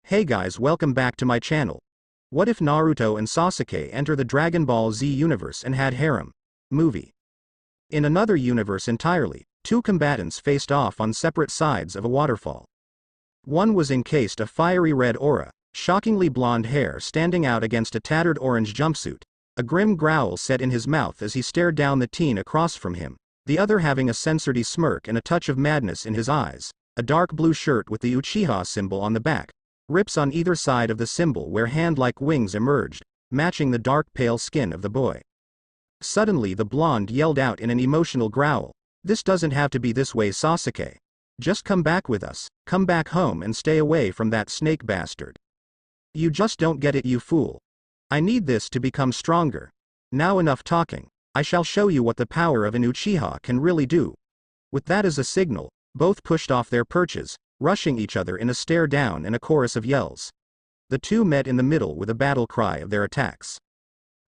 Hey guys, welcome back to my channel. What if Naruto and Sasuke enter the Dragon Ball Z universe and had harem movie? In another universe entirely, two combatants faced off on separate sides of a waterfall. One was encased a fiery red aura, shockingly blonde hair standing out against a tattered orange jumpsuit, a grim growl set in his mouth as he stared down the teen across from him, the other having a censored smirk and a touch of madness in his eyes, a dark blue shirt with the Uchiha symbol on the back, rips on either side of the symbol where hand-like wings emerged, matching the dark pale skin of the boy. Suddenly the blonde yelled out in an emotional growl, "This doesn't have to be this way, Sasuke. Just come back with us, come back home and stay away from that snake bastard. You just don't get it, you fool. I need this to become stronger. Now enough talking, I shall show you what the power of an Uchiha can really do." With that as a signal, both pushed off their perches, rushing each other in a stare down and a chorus of yells. The two met in the middle with a battle cry of their attacks.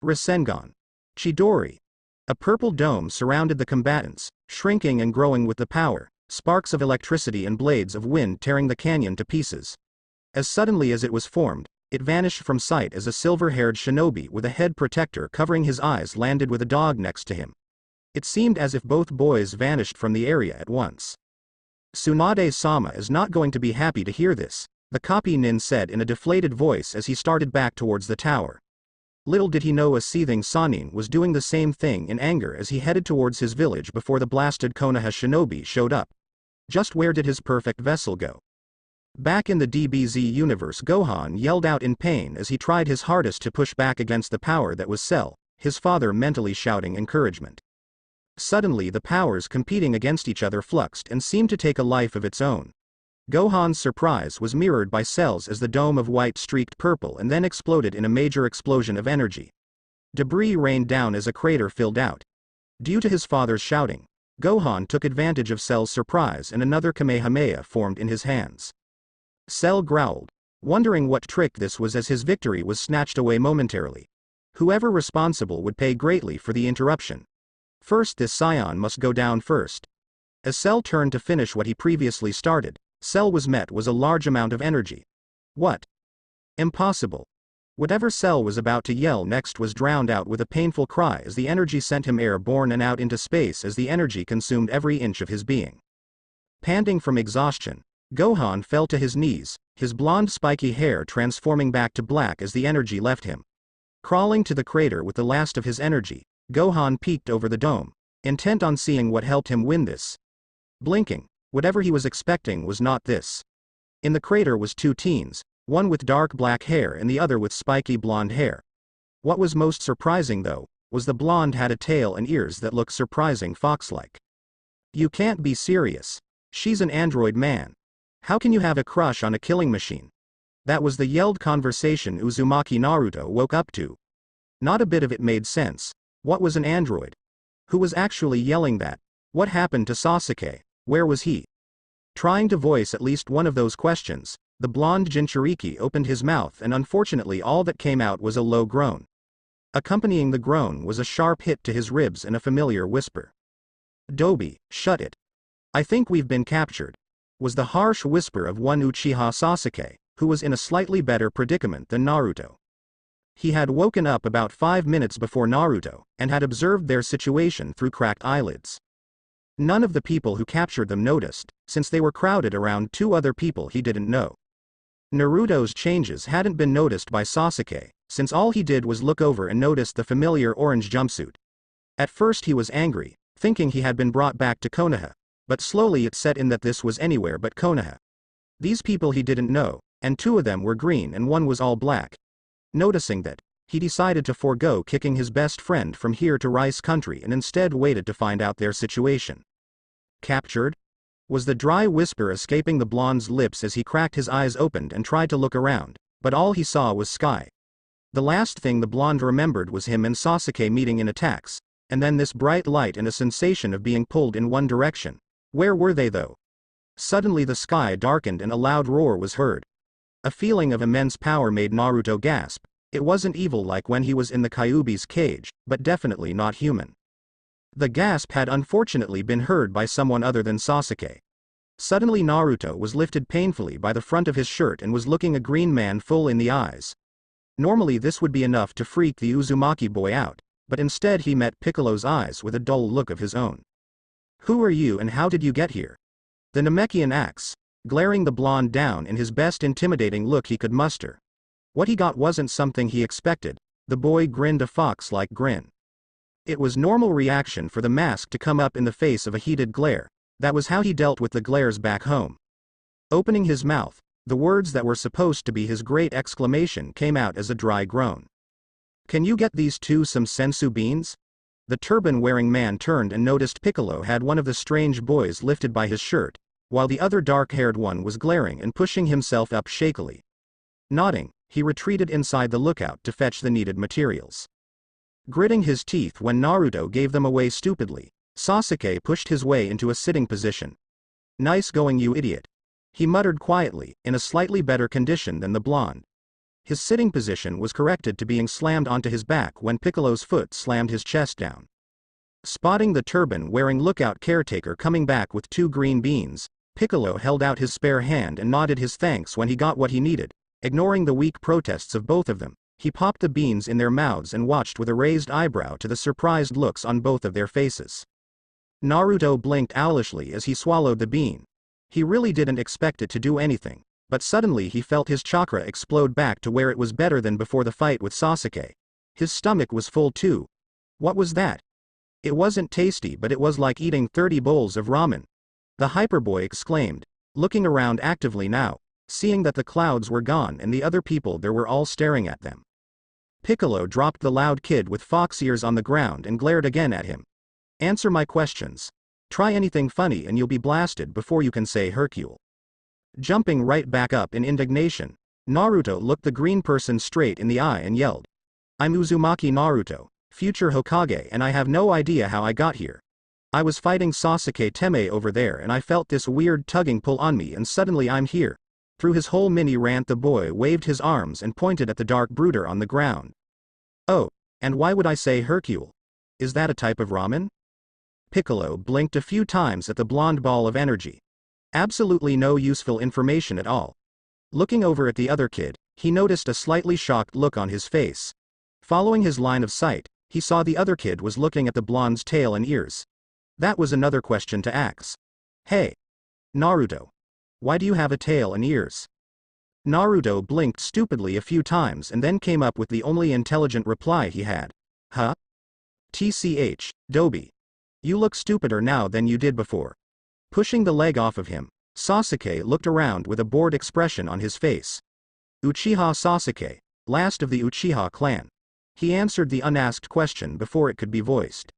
Rasengan. Chidori. A purple dome surrounded the combatants, shrinking and growing with the power, sparks of electricity and blades of wind tearing the canyon to pieces. As suddenly as it was formed, it vanished from sight as a silver-haired shinobi with a head protector covering his eyes landed with a dog next to him. It seemed as if both boys vanished from the area at once. "Tsunade-sama is not going to be happy to hear this," the copy nin said in a deflated voice as he started back towards the tower. Little did he know a seething Sannin was doing the same thing in anger as he headed towards his village before the blasted Konoha shinobi showed up. Just where did his perfect vessel go? Back in the DBZ universe, Gohan yelled out in pain as he tried his hardest to push back against the power that was Cell, his father mentally shouting encouragement. Suddenly the powers competing against each other fluxed and seemed to take a life of its own. Gohan's surprise was mirrored by Cell's as the dome of white streaked purple and then exploded in a major explosion of energy. Debris rained down as a crater filled out. Due to his father's shouting, Gohan took advantage of Cell's surprise and another Kamehameha formed in his hands. Cell growled, wondering what trick this was as his victory was snatched away momentarily. Whoever responsible would pay greatly for the interruption. First, this scion must go down first. As Cell turned to finish what he previously started, Cell was met with a large amount of energy. What? Impossible. Whatever Cell was about to yell next was drowned out with a painful cry as the energy sent him airborne and out into space as the energy consumed every inch of his being. Panting from exhaustion, Gohan fell to his knees, his blonde spiky hair transforming back to black as the energy left him. Crawling to the crater with the last of his energy, Gohan peeked over the dome, intent on seeing what helped him win this. Blinking, whatever he was expecting was not this. In the crater was two teens, one with dark black hair and the other with spiky blonde hair. What was most surprising though, was the blonde had a tail and ears that looked surprising fox-like. "You can't be serious. She's an android man. How can you have a crush on a killing machine?" That was the yelled conversation Uzumaki Naruto woke up to. Not a bit of it made sense. What was an android? Who was actually yelling that? What happened to Sasuke? Where was he? Trying to voice at least one of those questions, the blonde Jinchuriki opened his mouth and unfortunately all that came out was a low groan. Accompanying the groan was a sharp hit to his ribs and a familiar whisper. "Dobi, shut it. I think we've been captured," was the harsh whisper of one Uchiha Sasuke, who was in a slightly better predicament than Naruto. He had woken up about 5 minutes before Naruto, and had observed their situation through cracked eyelids. None of the people who captured them noticed, since they were crowded around two other people he didn't know. Naruto's changes hadn't been noticed by Sasuke, since all he did was look over and notice the familiar orange jumpsuit. At first he was angry, thinking he had been brought back to Konoha, but slowly it set in that this was anywhere but Konoha. These people he didn't know, and two of them were green and one was all black. Noticing that, he decided to forego kicking his best friend from here to Rice Country and instead waited to find out their situation. "Captured?" was the dry whisper escaping the blonde's lips as he cracked his eyes opened and tried to look around, but all he saw was sky. The last thing the blonde remembered was him and Sasuke meeting in attacks, and then this bright light and a sensation of being pulled in one direction. Where were they though? Suddenly the sky darkened and a loud roar was heard. A feeling of immense power made Naruto gasp. It wasn't evil like when he was in the Kyuubi's cage, but definitely not human. The gasp had unfortunately been heard by someone other than Sasuke. Suddenly Naruto was lifted painfully by the front of his shirt and was looking a green man full in the eyes. Normally this would be enough to freak the Uzumaki boy out, but instead he met Piccolo's eyes with a dull look of his own. "Who are you and how did you get here?" The Namekian asked, glaring the blonde down in his best intimidating look he could muster. What he got wasn't something he expected. The boy grinned a fox-like grin. It was normal reaction for the mask to come up in the face of a heated glare. That was how he dealt with the glares back home. Opening his mouth, the words that were supposed to be his great exclamation came out as a dry groan. "Can you get these two some sensu beans?" The turban-wearing man turned and noticed Piccolo had one of the strange boys lifted by his shirt, while the other dark-haired one was glaring and pushing himself up shakily. Nodding, he retreated inside the lookout to fetch the needed materials. Gritting his teeth when Naruto gave them away stupidly, Sasuke pushed his way into a sitting position. "Nice going, you idiot," he muttered quietly, in a slightly better condition than the blonde. His sitting position was corrected to being slammed onto his back when Piccolo's foot slammed his chest down. Spotting the turban-wearing lookout caretaker coming back with 2 green beans, Piccolo held out his spare hand and nodded his thanks when he got what he needed. Ignoring the weak protests of both of them, he popped the beans in their mouths and watched with a raised eyebrow to the surprised looks on both of their faces. Naruto blinked owlishly as he swallowed the bean. He really didn't expect it to do anything, but suddenly he felt his chakra explode back to where it was better than before the fight with Sasuke. His stomach was full too. What was that? It wasn't tasty, but it was like eating 30 bowls of ramen. The Hyperboy exclaimed, looking around actively now, seeing that the clouds were gone and the other people there were all staring at them. Piccolo dropped the loud kid with fox ears on the ground and glared again at him. "Answer my questions. Try anything funny and you'll be blasted before you can say Hercule." Jumping right back up in indignation, Naruto looked the green person straight in the eye and yelled, "I'm Uzumaki Naruto, future Hokage, and I have no idea how I got here. I was fighting Sasuke Teme over there and I felt this weird tugging pull on me and suddenly I'm here." Through his whole mini rant the boy waved his arms and pointed at the dark brooder on the ground. "Oh, and why would I say Hercule? Is that a type of ramen?" Piccolo blinked a few times at the blonde ball of energy. Absolutely no useful information at all. Looking over at the other kid, he noticed a slightly shocked look on his face. Following his line of sight, he saw the other kid was looking at the blonde's tail and ears. That was another question to ask. "Hey, Naruto. Why do you have a tail and ears?" Naruto blinked stupidly a few times and then came up with the only intelligent reply he had. "Huh? TCH, Doby. You look stupider now than you did before." Pushing the leg off of him, Sasuke looked around with a bored expression on his face. "Uchiha Sasuke, last of the Uchiha clan." He answered the unasked question before it could be voiced.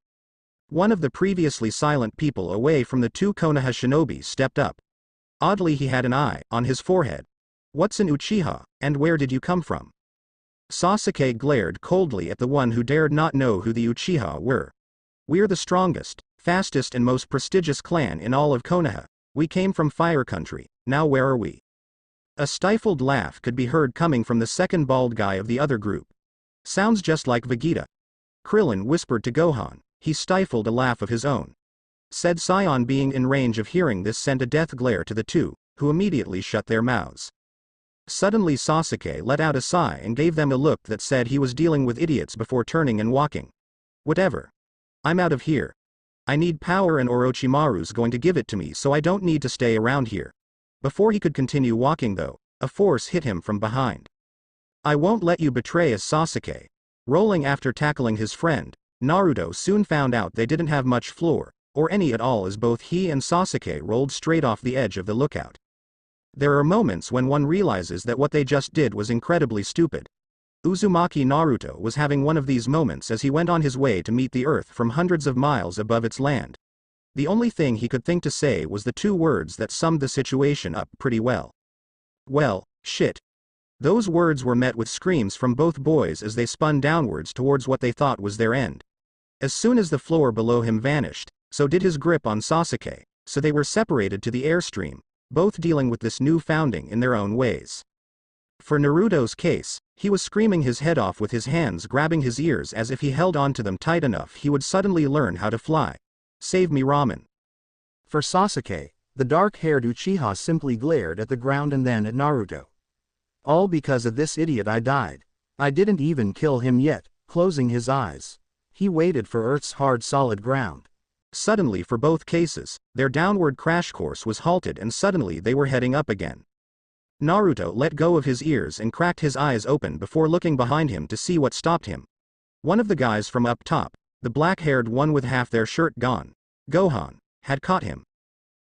One of the previously silent people away from the 2 Konoha shinobi stepped up. Oddly he had an eye on his forehead. "What's an Uchiha, and where did you come from?" Sasuke glared coldly at the one who dared not know who the Uchiha were. "We're the strongest, fastest and most prestigious clan in all of Konoha. We came from Fire Country, now where are we?" A stifled laugh could be heard coming from the second bald guy of the other group. "Sounds just like Vegeta." Krillin whispered to Gohan. He stifled a laugh of his own. Said Sion being in range of hearing this sent a death glare to the two, who immediately shut their mouths. Suddenly Sasuke let out a sigh and gave them a look that said he was dealing with idiots before turning and walking. "Whatever. I'm out of here. I need power and Orochimaru's going to give it to me so I don't need to stay around here." Before he could continue walking though, a force hit him from behind. "I won't let you betray us, Sasuke." Rolling after tackling his friend, Naruto soon found out they didn't have much floor, or any at all, as both he and Sasuke rolled straight off the edge of the lookout. There are moments when one realizes that what they just did was incredibly stupid. Uzumaki Naruto was having one of these moments as he went on his way to meet the Earth from hundreds of miles above its land. The only thing he could think to say was the 2 words that summed the situation up pretty well. "Well, shit." Those words were met with screams from both boys as they spun downwards towards what they thought was their end. As soon as the floor below him vanished, so did his grip on Sasuke, so they were separated to the airstream, both dealing with this new founding in their own ways. For Naruto's case, he was screaming his head off with his hands grabbing his ears as if he held onto them tight enough he would suddenly learn how to fly. "Save me, ramen." For Sasuke, The dark-haired Uchiha simply glared at the ground and then at Naruto. All because of this idiot I died. I didn't even kill him yet. Closing his eyes, he waited for Earth's hard solid ground. Suddenly for both cases, their downward crash course was halted and suddenly they were heading up again. Naruto let go of his ears and cracked his eyes open before looking behind him to see what stopped him. One of the guys from up top, the black-haired one with half their shirt gone, Gohan, had caught him.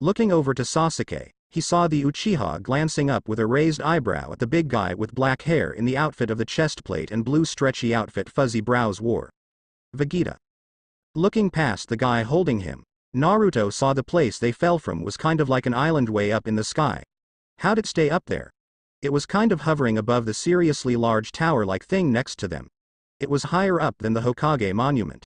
Looking over to Sasuke, he saw the Uchiha glancing up with a raised eyebrow at the big guy with black hair in the outfit of the chestplate and blue stretchy outfit Fuzzy Brows wore. Vegeta. Looking past the guy holding him, Naruto saw the place they fell from was kind of like an island way up in the sky. How'd it stay up there? It was kind of hovering above the seriously large tower-like thing next to them. It was higher up than the Hokage monument.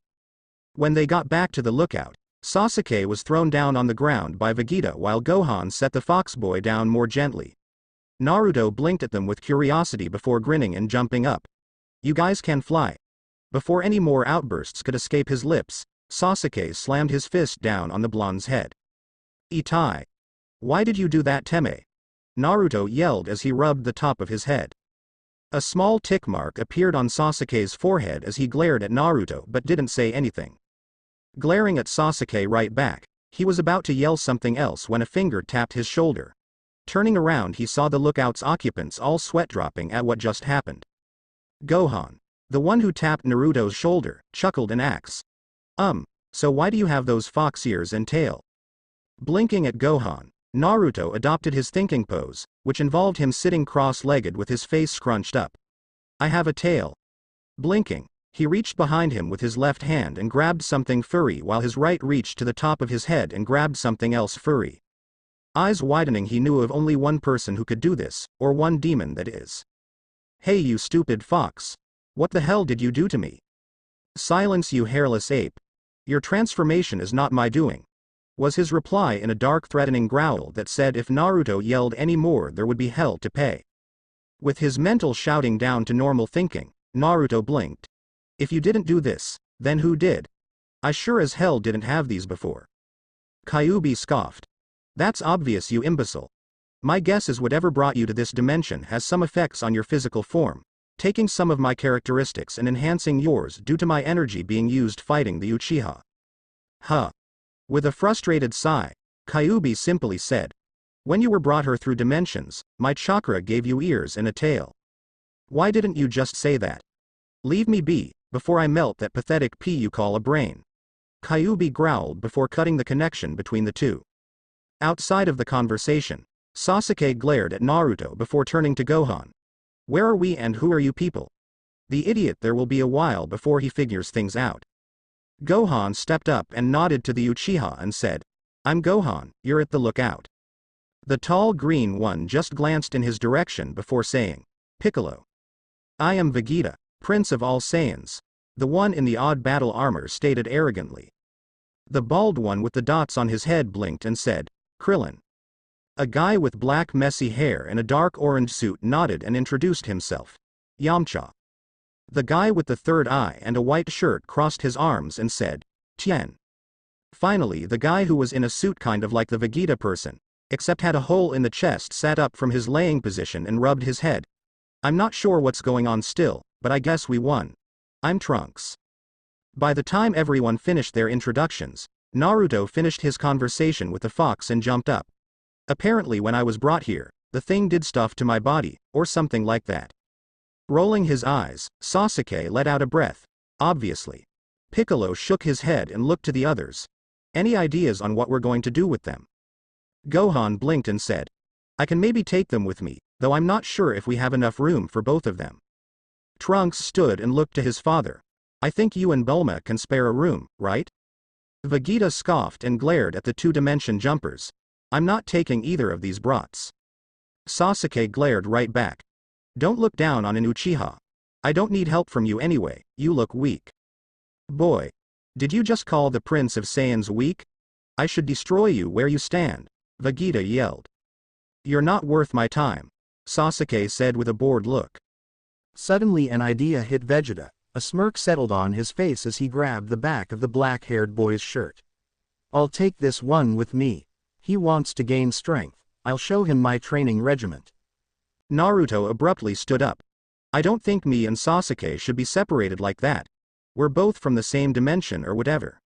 When they got back to the lookout, Sasuke was thrown down on the ground by Vegeta while Gohan set the fox boy down more gently. Naruto blinked at them with curiosity before grinning and jumping up. You guys can fly. Before any more outbursts could escape his lips, Sasuke slammed his fist down on the blonde's head. Itai. Why did you do that, Teme? Naruto yelled as he rubbed the top of his head. A small tick mark appeared on Sasuke's forehead as he glared at Naruto but didn't say anything. Glaring at Sasuke right back, he was about to yell something else when a finger tapped his shoulder. Turning around he saw the lookout's occupants all sweat-dropping at what just happened. Gohan, the one who tapped Naruto's shoulder, chuckled and asked, so why do you have those fox ears and tail? Blinking at Gohan, Naruto adopted his thinking pose, which involved him sitting cross-legged with his face scrunched up. I have a tail. Blinking, he reached behind him with his left hand and grabbed something furry while his right reached to the top of his head and grabbed something else furry. Eyes widening, he knew of only one person who could do this, or one demon that is. Hey you stupid fox. What the hell did you do to me? Silence you hairless ape. Your transformation is not my doing, was his reply in a dark threatening growl that said if Naruto yelled any more there would be hell to pay. With his mental shouting down to normal thinking, Naruto blinked. If you didn't do this, then who did? I sure as hell didn't have these before. Kyuubi scoffed. That's obvious, you imbecile. My guess is whatever brought you to this dimension has some effects on your physical form, taking some of my characteristics and enhancing yours due to my energy being used fighting the Uchiha. Huh. With a frustrated sigh, Kyuubi simply said, when you were brought her through dimensions, my chakra gave you ears and a tail. Why didn't you just say that? Leave me be, before I melt that pathetic pea you call a brain. Kyuubi growled before cutting the connection between the two. Outside of the conversation, Sasuke glared at Naruto before turning to Gohan. Where are we and who are you people? The idiot there will be a while before he figures things out. Gohan stepped up and nodded to the Uchiha and said, I'm Gohan, you're at the lookout. The tall green one just glanced in his direction before saying, Piccolo. I am Vegeta, Prince of all Saiyans, the one in the odd battle armor stated arrogantly. The bald one with the dots on his head blinked and said, Krillin. A guy with black messy hair and a dark orange suit nodded and introduced himself. Yamcha. The guy with the third eye and a white shirt crossed his arms and said, Tien. Finally the guy who was in a suit kind of like the Vegeta person, except had a hole in the chest sat up from his laying position and rubbed his head. I'm not sure what's going on still, but I guess we won. I'm Trunks. By the time everyone finished their introductions, Naruto finished his conversation with the fox and jumped up. Apparently when I was brought here, the thing did stuff to my body, or something like that. Rolling his eyes, Sasuke let out a breath, obviously. Piccolo shook his head and looked to the others. Any ideas on what we're going to do with them? Gohan blinked and said, I can maybe take them with me, though I'm not sure if we have enough room for both of them. Trunks stood and looked to his father. I think you and Bulma can spare a room, right? Vegeta scoffed and glared at the two-dimension jumpers. I'm not taking either of these brats. Sasuke glared right back. Don't look down on an Uchiha. I don't need help from you anyway, you look weak. Boy. Did you just call the Prince of Saiyans weak? I should destroy you where you stand, Vegeta yelled. You're not worth my time, Sasuke said with a bored look. Suddenly an idea hit Vegeta. A smirk settled on his face as he grabbed the back of the black-haired boy's shirt. I'll take this one with me. He wants to gain strength. I'll show him my training regiment. Naruto abruptly stood up. I don't think me and Sasuke should be separated like that. We're both from the same dimension or whatever.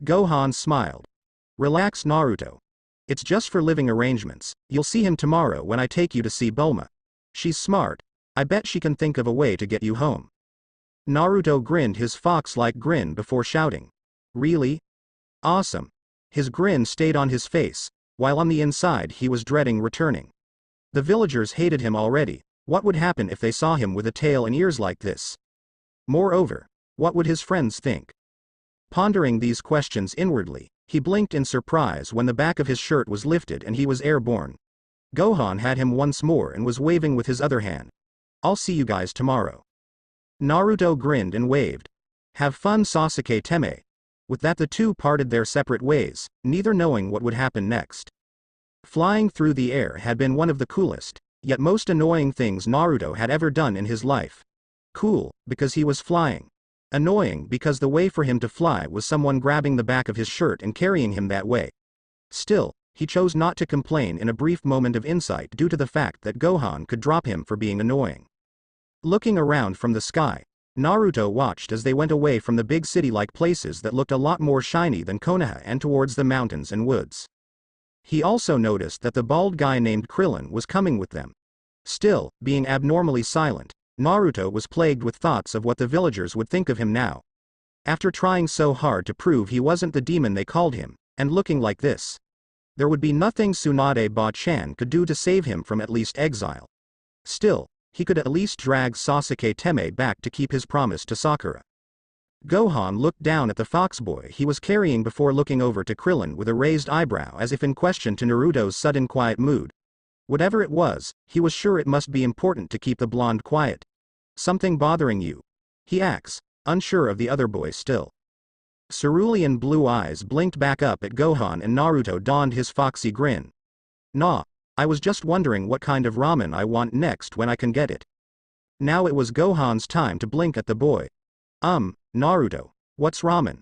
Gohan smiled. Relax, Naruto. It's just for living arrangements. You'll see him tomorrow when I take you to see Bulma. She's smart. I bet she can think of a way to get you home. Naruto grinned his fox-like grin before shouting. Really? Awesome. His grin stayed on his face, while on the inside he was dreading returning. The villagers hated him already. What would happen if they saw him with a tail and ears like this? Moreover, what would his friends think? Pondering these questions inwardly, he blinked in surprise when the back of his shirt was lifted and he was airborne. Gohan had him once more and was waving with his other hand. I'll see you guys tomorrow. Naruto grinned and waved. Have fun, Sasuke Teme. With that the two parted their separate ways, neither knowing what would happen next. Flying through the air had been one of the coolest, yet most annoying things Naruto had ever done in his life. Cool, because he was flying. Annoying because the way for him to fly was someone grabbing the back of his shirt and carrying him that way. Still, he chose not to complain in a brief moment of insight due to the fact that Gohan could drop him for being annoying. Looking around from the sky, Naruto watched as they went away from the big city-like places that looked a lot more shiny than Konoha and towards the mountains and woods. He also noticed that the bald guy named Krillin was coming with them. Still, being abnormally silent, Naruto was plagued with thoughts of what the villagers would think of him now. After trying so hard to prove he wasn't the demon they called him, and looking like this, there would be nothing Tsunade Ba-chan could do to save him from at least exile. Still, he could at least drag Sasuke Teme back to keep his promise to Sakura. Gohan looked down at the foxboy he was carrying before looking over to Krillin with a raised eyebrow as if in question to Naruto's sudden quiet mood. Whatever it was, he was sure it must be important to keep the blonde quiet. Something bothering you? He asks, unsure of the other boy still. Cerulean blue eyes blinked back up at Gohan and Naruto donned his foxy grin. Nah, I was just wondering what kind of ramen I want next when I can get it. Now it was Gohan's time to blink at the boy. Naruto, what's ramen?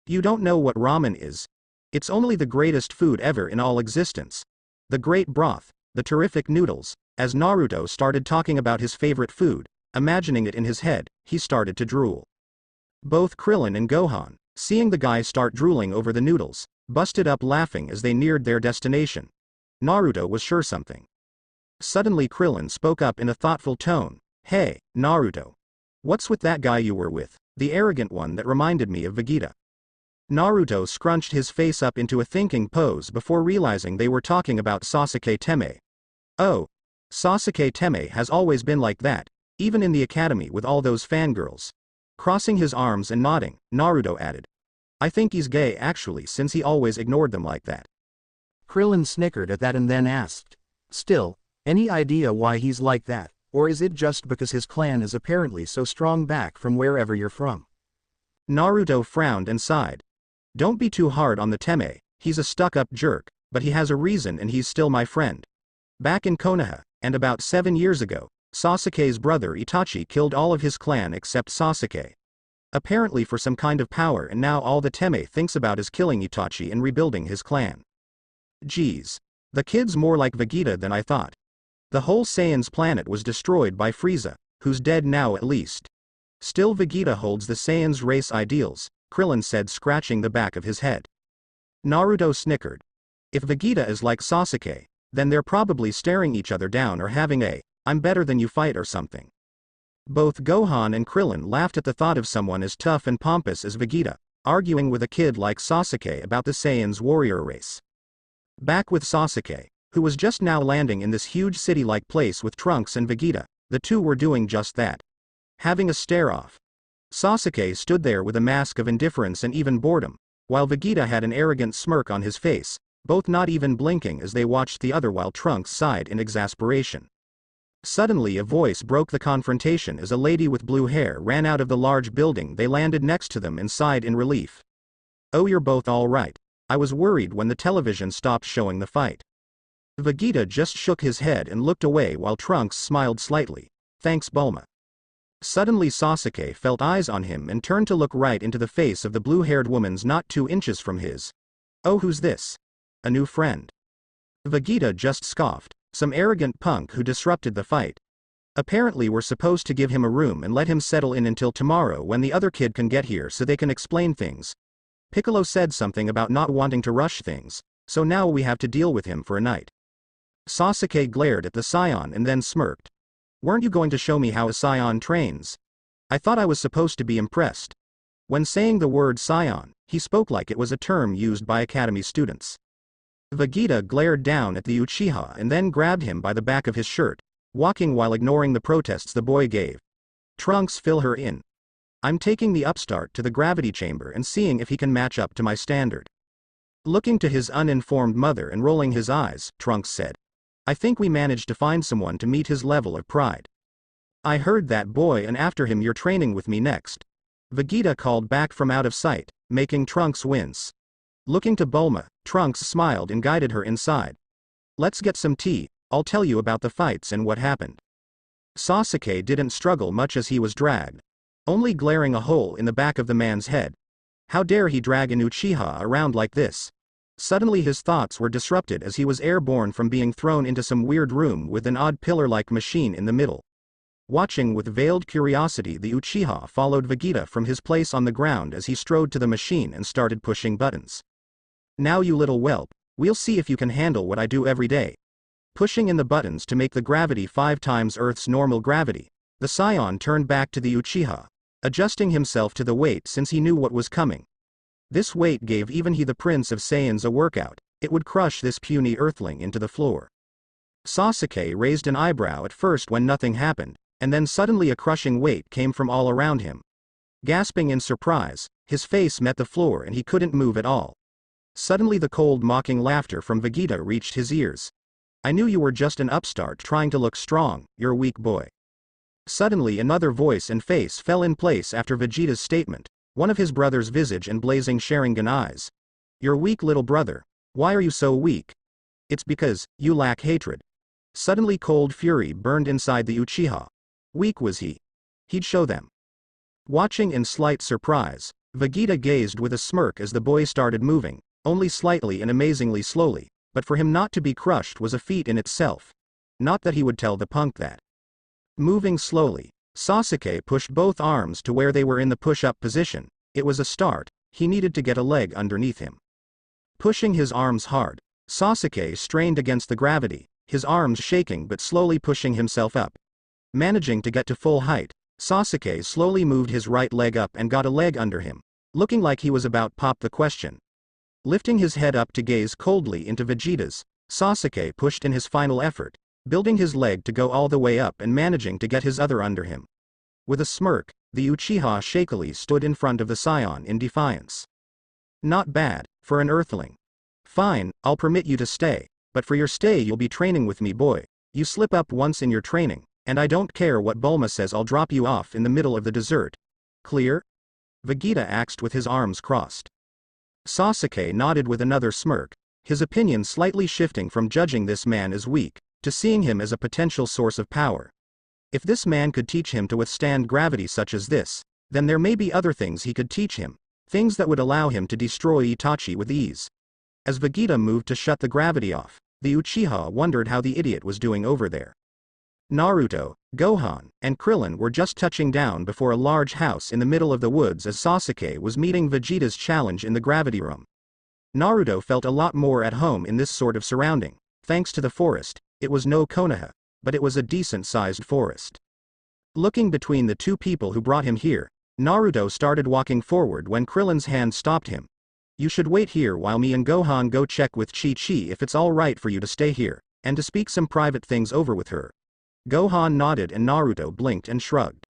You don't know what ramen is? It's only the greatest food ever in all existence. The great broth, the terrific noodles. As Naruto started talking about his favorite food, imagining it in his head, he started to drool. Both Krillin and Gohan, seeing the guy start drooling over the noodles, busted up laughing as they neared their destination. Naruto was sure something. Suddenly Krillin spoke up in a thoughtful tone. Hey, Naruto. What's with that guy you were with, the arrogant one that reminded me of Vegeta? Naruto scrunched his face up into a thinking pose before realizing they were talking about Sasuke Teme. Oh. Sasuke Teme has always been like that, even in the academy with all those fangirls. Crossing his arms and nodding, Naruto added. I think he's gay actually since he always ignored them like that. Krillin snickered at that and then asked. Still, any idea why he's like that, or is it just because his clan is apparently so strong back from wherever you're from? Naruto frowned and sighed. Don't be too hard on the Teme, he's a stuck-up jerk, but he has a reason and he's still my friend. Back in Konoha, and about 7 years ago, Sasuke's brother Itachi killed all of his clan except Sasuke. Apparently for some kind of power and now all the Teme thinks about is killing Itachi and rebuilding his clan. Geez. The kid's more like Vegeta than I thought. The whole Saiyan's planet was destroyed by Frieza, who's dead now at least. Still Vegeta holds the Saiyan's race ideals, Krillin said scratching the back of his head. Naruto snickered. If Vegeta is like Sasuke, then they're probably staring each other down or having a, I'm better than you fight or something. Both Gohan and Krillin laughed at the thought of someone as tough and pompous as Vegeta, arguing with a kid like Sasuke about the Saiyan's warrior race. Back with Sasuke, who was just now landing in this huge city-like place with Trunks and Vegeta, the two were doing just that. Having a stare-off. Sasuke stood there with a mask of indifference and even boredom, while Vegeta had an arrogant smirk on his face, both not even blinking as they watched the other while Trunks sighed in exasperation. Suddenly a voice broke the confrontation as a lady with blue hair ran out of the large building they landed next to them and sighed in relief. Oh, you're both all right. I was worried when the television stopped showing the fight. Vegeta just shook his head and looked away while Trunks smiled slightly. Thanks, Bulma. Suddenly Sasuke felt eyes on him and turned to look right into the face of the blue-haired woman's not 2 inches from his. Oh, who's this? A new friend. Vegeta just scoffed. Some arrogant punk who disrupted the fight. Apparently we're supposed to give him a room and let him settle in until tomorrow when the other kid can get here so they can explain things. Piccolo said something about not wanting to rush things, so now we have to deal with him for a night. Sasuke glared at the Saiyan and then smirked. Weren't you going to show me how a Saiyan trains? I thought I was supposed to be impressed. When saying the word Saiyan, he spoke like it was a term used by academy students. Vegeta glared down at the Uchiha and then grabbed him by the back of his shirt, walking while ignoring the protests the boy gave. Trunks, fill her in. I'm taking the upstart to the gravity chamber and seeing if he can match up to my standard. Looking to his uninformed mother and rolling his eyes, Trunks said. I think we managed to find someone to meet his level of pride. I heard that boy, and after him you're training with me next. Vegeta called back from out of sight, making Trunks wince. Looking to Bulma, Trunks smiled and guided her inside. Let's get some tea, I'll tell you about the fights and what happened. Sasuke didn't struggle much as he was dragged, only glaring a hole in the back of the man's head. How dare he drag an Uchiha around like this? Suddenly his thoughts were disrupted as he was airborne from being thrown into some weird room with an odd pillar-like machine in the middle. Watching with veiled curiosity, the Uchiha followed Vegeta from his place on the ground as he strode to the machine and started pushing buttons. Now you little whelp, we'll see if you can handle what I do every day. Pushing in the buttons to make the gravity 5 times Earth's normal gravity, the Saiyan turned back to the Uchiha, adjusting himself to the weight since he knew what was coming. This weight gave even he, the Prince of Saiyans, a workout. It would crush this puny earthling into the floor. Sasuke raised an eyebrow at first when nothing happened, and then suddenly a crushing weight came from all around him. Gasping in surprise, his face met the floor and he couldn't move at all. Suddenly the cold mocking laughter from Vegeta reached his ears. I knew you were just an upstart trying to look strong, you're a weak boy. Suddenly another voice and face fell in place after Vegeta's statement, one of his brother's visage and blazing Sharingan eyes. You're weak, little brother. Why are you so weak? It's because you lack hatred. Suddenly cold fury burned inside the Uchiha. Weak was he? He'd show them. Watching in slight surprise, Vegeta gazed with a smirk as the boy started moving, only slightly and amazingly slowly, but for him not to be crushed was a feat in itself. Not that he would tell the punk that. Moving slowly, Sasuke pushed both arms to where they were in the push-up position. It was a start, he needed to get a leg underneath him. Pushing his arms hard, Sasuke strained against the gravity, his arms shaking but slowly pushing himself up. Managing to get to full height, Sasuke slowly moved his right leg up and got a leg under him, looking like he was about pop the question. Lifting his head up to gaze coldly into Vegeta's, Sasuke pushed in his final effort, building his leg to go all the way up and managing to get his other under him. With a smirk, the Uchiha shakily stood in front of the Saiyan in defiance. Not bad, for an earthling. Fine, I'll permit you to stay, but for your stay you'll be training with me, boy. You slip up once in your training, and I don't care what Bulma says, I'll drop you off in the middle of the desert. Clear? Vegeta asked with his arms crossed. Sasuke nodded with another smirk, his opinion slightly shifting from judging this man as weak, to seeing him as a potential source of power. If this man could teach him to withstand gravity such as this, then there may be other things he could teach him, things that would allow him to destroy Itachi with ease. As Vegeta moved to shut the gravity off, the Uchiha wondered how the idiot was doing over there. Naruto, Gohan, and Krillin were just touching down before a large house in the middle of the woods as Sasuke was meeting Vegeta's challenge in the gravity room. Naruto felt a lot more at home in this sort of surrounding, thanks to the forest. It was no Konoha, but it was a decent-sized forest. Looking between the two people who brought him here, Naruto started walking forward when Krillin's hand stopped him. You should wait here while me and Gohan go check with Chi-Chi if it's all right for you to stay here, and to speak some private things over with her. Gohan nodded and Naruto blinked and shrugged.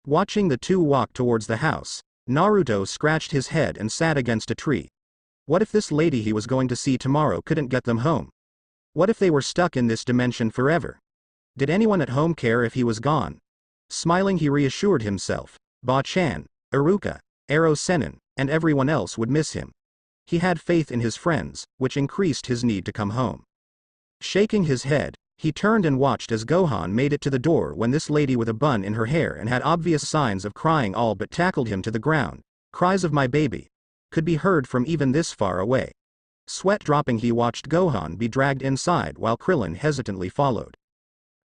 Watching the two walk towards the house, Naruto scratched his head and sat against a tree. What if this lady he was going to see tomorrow couldn't get them home? What if they were stuck in this dimension forever? Did anyone at home care if he was gone? Smiling, he reassured himself. Ba-chan, Iruka, Ero Sennin, and everyone else would miss him. He had faith in his friends, which increased his need to come home. Shaking his head, he turned and watched as Gohan made it to the door when this lady with a bun in her hair and had obvious signs of crying all but tackled him to the ground. Cries of "my baby" could be heard from even this far away. Sweat dropping, he watched Gohan be dragged inside while Krillin hesitantly followed.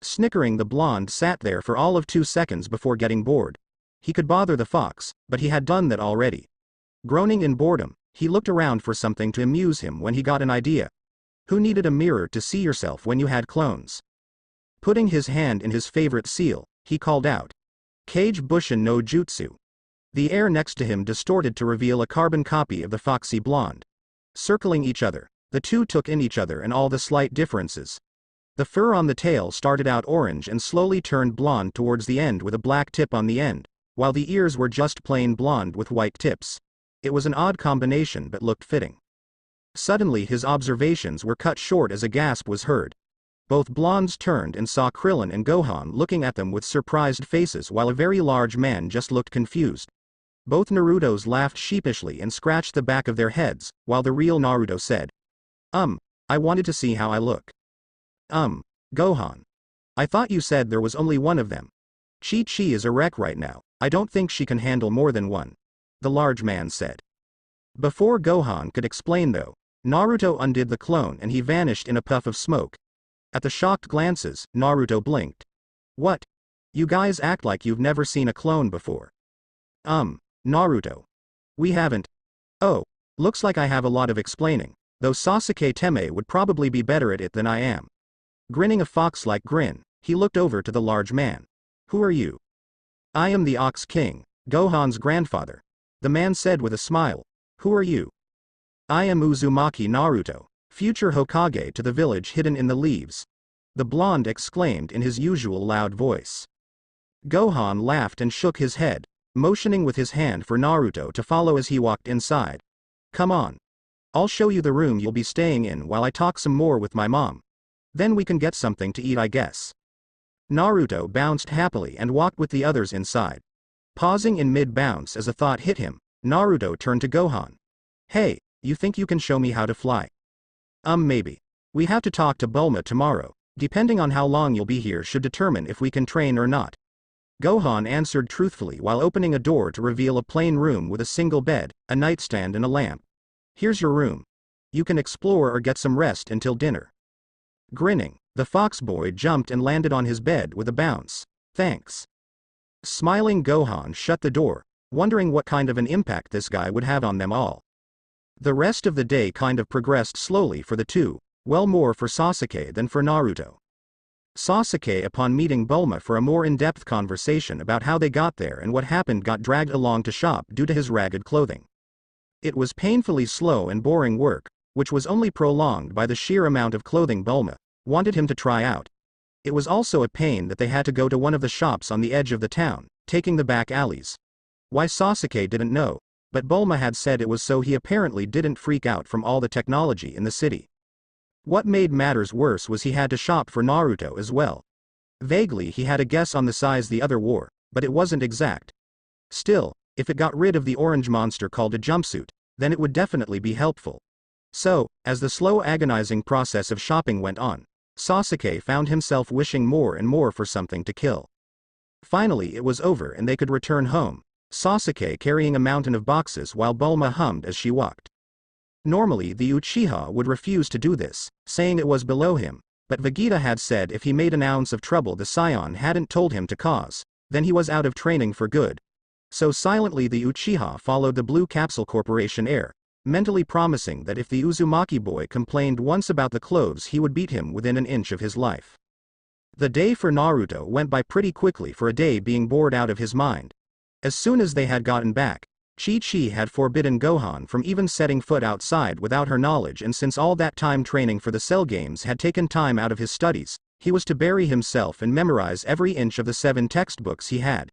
Snickering, the blonde sat there for all of 2 seconds before getting bored. He could bother the fox, but he had done that already. Groaning in boredom, he looked around for something to amuse him when he got an idea. Who needed a mirror to see yourself when you had clones? Putting his hand in his favorite seal, he called out, "Kage Bushin no Jutsu." The air next to him distorted to reveal a carbon copy of the foxy blonde. Circling each other, the two took in each other and all the slight differences. The fur on the tail started out orange and slowly turned blonde towards the end with a black tip on the end, while the ears were just plain blonde with white tips. It was an odd combination but looked fitting. Suddenly his observations were cut short as a gasp was heard. Both blondes turned and saw Krillin and Gohan looking at them with surprised faces while a very large man just looked confused. Both Narutos laughed sheepishly and scratched the back of their heads, while the real Naruto said, I wanted to see how I look." Gohan. "I thought you said there was only one of them. Chi-Chi is a wreck right now, I don't think she can handle more than one," the large man said. Before Gohan could explain though, Naruto undid the clone and he vanished in a puff of smoke. At the shocked glances, Naruto blinked. "What? You guys act like you've never seen a clone before." Naruto. "We haven't." "Oh, looks like I have a lot of explaining, though Sasuke Teme would probably be better at it than I am." Grinning a fox-like grin, he looked over to the large man. "Who are you?" "I am the Ox King, Gohan's grandfather," the man said with a smile. "Who are you?" "I am Uzumaki Naruto, future Hokage to the village hidden in the leaves," the blonde exclaimed in his usual loud voice. Gohan laughed and shook his head, motioning with his hand for Naruto to follow as he walked inside. "Come on. I'll show you the room you'll be staying in while I talk some more with my mom. Then we can get something to eat, I guess." Naruto bounced happily and walked with the others inside. Pausing in mid-bounce as a thought hit him, Naruto turned to Gohan. "Hey, you think you can show me how to fly?" Maybe. We have to talk to Bulma tomorrow. Depending on how long you'll be here should determine if we can train or not." Gohan answered truthfully while opening a door to reveal a plain room with a single bed, a nightstand and a lamp. "Here's your room. You can explore or get some rest until dinner." Grinning, the fox boy jumped and landed on his bed with a bounce. "Thanks." Smiling, Gohan shut the door, wondering what kind of an impact this guy would have on them all. The rest of the day kind of progressed slowly for the two, well more for Sasuke than for Naruto. Sasuke, upon meeting Bulma for a more in-depth conversation about how they got there and what happened, got dragged along to shop due to his ragged clothing. It was painfully slow and boring work, which was only prolonged by the sheer amount of clothing Bulma wanted him to try out. It was also a pain that they had to go to one of the shops on the edge of the town, taking the back alleys. Why Sasuke didn't know, but Bulma had said it was so he apparently didn't freak out from all the technology in the city. What made matters worse was he had to shop for Naruto as well. Vaguely he had a guess on the size the other wore, but it wasn't exact. Still, if it got rid of the orange monster called a jumpsuit, then it would definitely be helpful. So, as the slow agonizing process of shopping went on, Sasuke found himself wishing more and more for something to kill. Finally it was over and they could return home, Sasuke carrying a mountain of boxes while Bulma hummed as she walked. Normally the Uchiha would refuse to do this, saying it was below him, but Vegeta had said if he made an ounce of trouble the Saiyan hadn't told him to cause, then he was out of training for good. So silently the Uchiha followed the Blue Capsule Corporation heir, mentally promising that if the Uzumaki boy complained once about the clothes he would beat him within an inch of his life. The day for Naruto went by pretty quickly for a day being bored out of his mind. As soon as they had gotten back, Chi-Chi had forbidden Gohan from even setting foot outside without her knowledge, and since all that time training for the Cell Games had taken time out of his studies, he was to bury himself and memorize every inch of the 7 textbooks he had.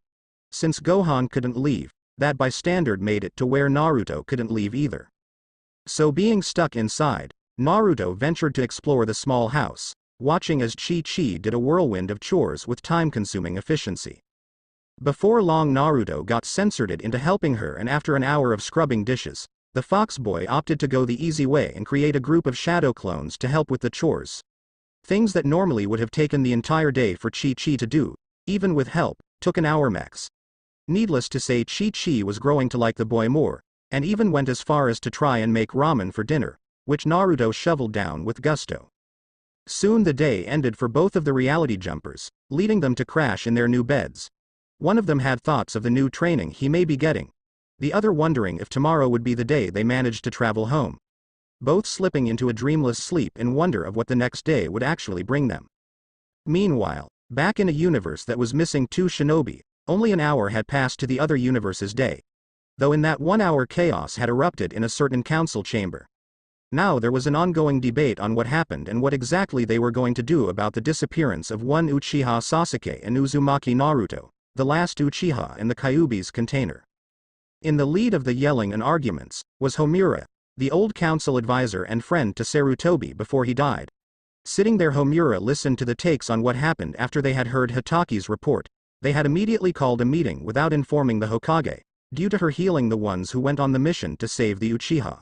Since Gohan couldn't leave, that by standard made it to where Naruto couldn't leave either. So being stuck inside, Naruto ventured to explore the small house, watching as Chi-Chi did a whirlwind of chores with time-consuming efficiency. Before long Naruto got censored into helping her, and after an hour of scrubbing dishes, the fox boy opted to go the easy way and create a group of shadow clones to help with the chores. Things that normally would have taken the entire day for Chi-Chi to do, even with help, took an hour max. Needless to say, Chi-Chi was growing to like the boy more, and even went as far as to try and make ramen for dinner, which Naruto shoveled down with gusto. Soon the day ended for both of the reality jumpers, leading them to crash in their new beds. One of them had thoughts of the new training he may be getting, the other wondering if tomorrow would be the day they managed to travel home. Both slipping into a dreamless sleep in wonder of what the next day would actually bring them. Meanwhile, back in a universe that was missing 2 shinobi, only an hour had passed to the other universe's day. Though in that 1 hour chaos had erupted in a certain council chamber. Now there was an ongoing debate on what happened and what exactly they were going to do about the disappearance of one Uchiha Sasuke and Uzumaki Naruto, the last Uchiha in the Kyuubi's container. In the lead of the yelling and arguments, was Homura, the old council advisor and friend to Sarutobi before he died. Sitting there, Homura listened to the takes on what happened after they had heard Hitaki's report. They had immediately called a meeting without informing the Hokage, due to her healing the ones who went on the mission to save the Uchiha.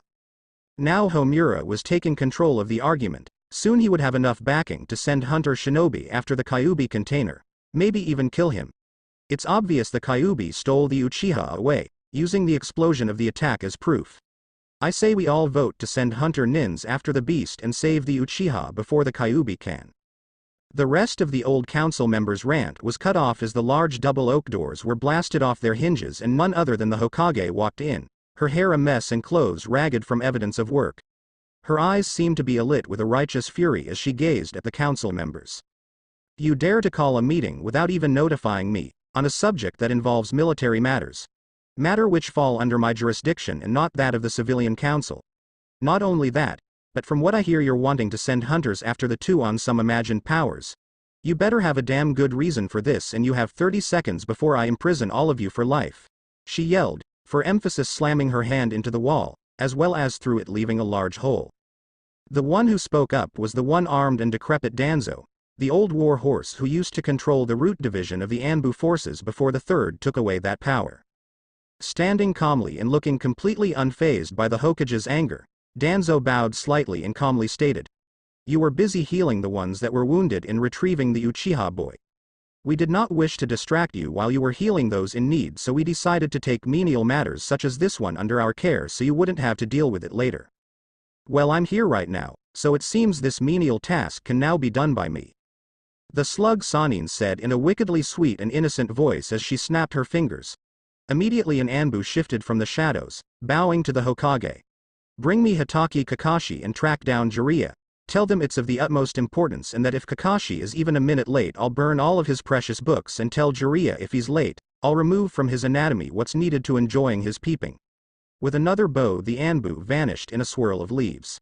Now Homura was taking control of the argument. Soon he would have enough backing to send Hunter Shinobi after the Kyuubi container, maybe even kill him. It's obvious the Kyuubi stole the Uchiha away, using the explosion of the attack as proof. I say we all vote to send Hunter Nins after the beast and save the Uchiha before the Kyuubi can. The rest of the old council members' rant was cut off as the large double oak doors were blasted off their hinges and none other than the Hokage walked in, her hair a mess and clothes ragged from evidence of work. Her eyes seemed to be alit with a righteous fury as she gazed at the council members. You dare to call a meeting without even notifying me, on a subject that involves military matters. Matter which fall under my jurisdiction and not that of the civilian council. Not only that, but from what I hear you're wanting to send hunters after the 2 on some imagined powers. You better have a damn good reason for this and you have 30 seconds before I imprison all of you for life. She yelled, for emphasis slamming her hand into the wall, as well as through it leaving a large hole. The one who spoke up was the one-armed and decrepit Danzo, the old war horse who used to control the root division of the Anbu forces before the third took away that power. Standing calmly and looking completely unfazed by the Hokage's anger, Danzo bowed slightly and calmly stated. You were busy healing the ones that were wounded in retrieving the Uchiha boy. We did not wish to distract you while you were healing those in need, so we decided to take menial matters such as this one under our care so you wouldn't have to deal with it later. Well, I'm here right now, so it seems this menial task can now be done by me. The slug Sanin said in a wickedly sweet and innocent voice as she snapped her fingers. Immediately an Anbu shifted from the shadows, bowing to the Hokage. Bring me Hitaki Kakashi and track down Jiraiya. Tell them it's of the utmost importance and that if Kakashi is even a minute late I'll burn all of his precious books, and tell Jiraiya if he's late, I'll remove from his anatomy what's needed to enjoying his peeping. With another bow the Anbu vanished in a swirl of leaves.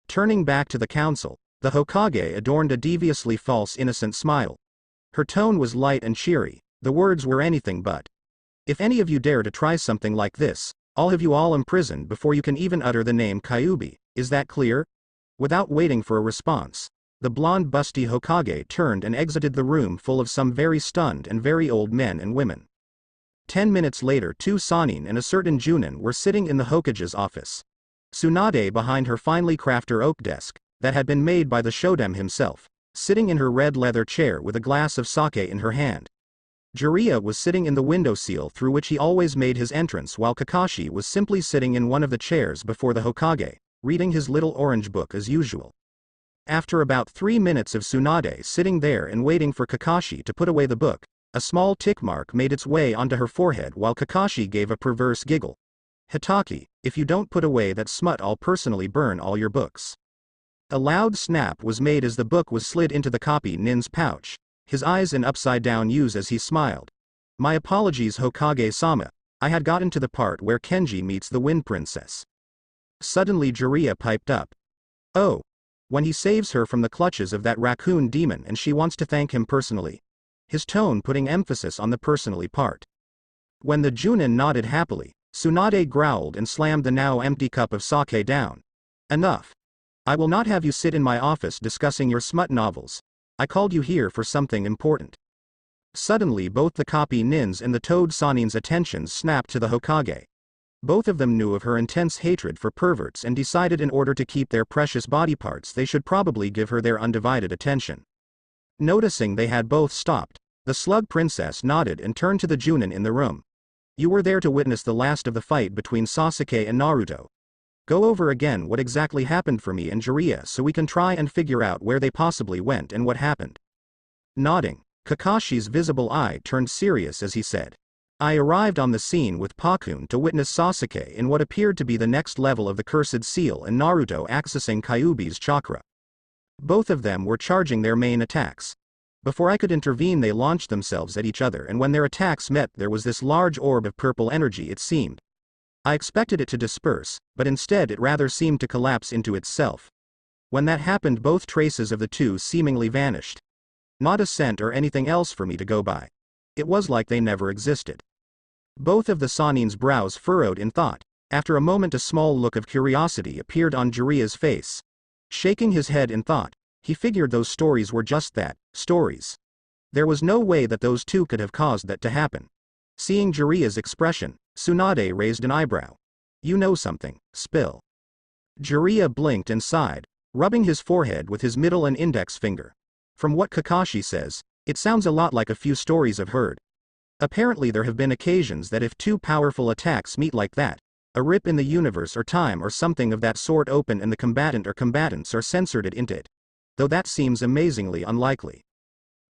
Turning back to the council, the Hokage adorned a deviously false innocent smile. Her tone was light and cheery, the words were anything but. If any of you dare to try something like this, I'll have you all imprisoned before you can even utter the name Kyuubi, is that clear? Without waiting for a response, the blonde busty Hokage turned and exited the room full of some very stunned and very old men and women. 10 minutes later 2 Sanin and a certain Junin were sitting in the Hokage's office. Tsunade behind her finely crafted oak desk, that had been made by the Shoden himself, sitting in her red leather chair with a glass of sake in her hand. Jiraiya was sitting in the windowsill through which he always made his entrance, while Kakashi was simply sitting in one of the chairs before the Hokage, reading his little orange book as usual. After about 3 minutes of Tsunade sitting there and waiting for Kakashi to put away the book, a small tick mark made its way onto her forehead while Kakashi gave a perverse giggle. Hitaki, if you don't put away that smut I'll personally burn all your books. A loud snap was made as the book was slid into the copy Nin's pouch, his eyes in upside-down U's as he smiled. My apologies Hokage-sama, I had gotten to the part where Kenji meets the Wind Princess. Suddenly Jiraiya piped up. Oh. When he saves her from the clutches of that raccoon demon and she wants to thank him personally. His tone putting emphasis on the personally part. When the Junin nodded happily, Tsunade growled and slammed the now empty cup of sake down. Enough. I will not have you sit in my office discussing your smut novels. I called you here for something important. Suddenly both the copy Nin's and the Toad Sanin's attentions snapped to the Hokage. Both of them knew of her intense hatred for perverts and decided in order to keep their precious body parts they should probably give her their undivided attention. Noticing they had both stopped, the slug princess nodded and turned to the Junin in the room. You were there to witness the last of the fight between Sasuke and Naruto. Go over again what exactly happened for me and Jiraiya so we can try and figure out where they possibly went and what happened. Nodding, Kakashi's visible eye turned serious as he said. I arrived on the scene with Pakun to witness Sasuke in what appeared to be the next level of the Cursed Seal and Naruto accessing Kyuubi's chakra. Both of them were charging their main attacks. Before I could intervene they launched themselves at each other, and when their attacks met there was this large orb of purple energy it seemed. I expected it to disperse, but instead it rather seemed to collapse into itself. When that happened both traces of the two seemingly vanished. Not a scent or anything else for me to go by. It was like they never existed. Both of the Sanin's brows furrowed in thought. After a moment a small look of curiosity appeared on Jiraiya's face. Shaking his head in thought, he figured those stories were just that, stories. There was no way that those two could have caused that to happen. Seeing Jiraiya's expression, Tsunade raised an eyebrow. You know something, spill. Jiraiya blinked and sighed, rubbing his forehead with his middle and index finger. From what Kakashi says, it sounds a lot like a few stories I've heard. Apparently there have been occasions that if two powerful attacks meet like that, a rip in the universe or time or something of that sort open and the combatant or combatants are censored into it. Though that seems amazingly unlikely.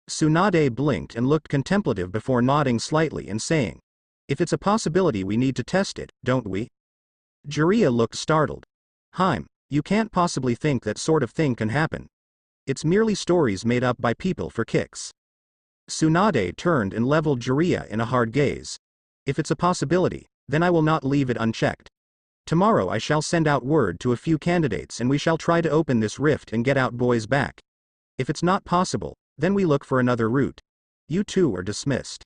Tsunade blinked and looked contemplative before nodding slightly and saying, if it's a possibility we need to test it, don't we? Jiraiya looked startled. You can't possibly think that sort of thing can happen. It's merely stories made up by people for kicks. Tsunade turned and leveled Jiraiya in a hard gaze. If it's a possibility, then I will not leave it unchecked. Tomorrow I shall send out word to a few candidates and we shall try to open this rift and get out boys back. If it's not possible, then we look for another route. You two are dismissed.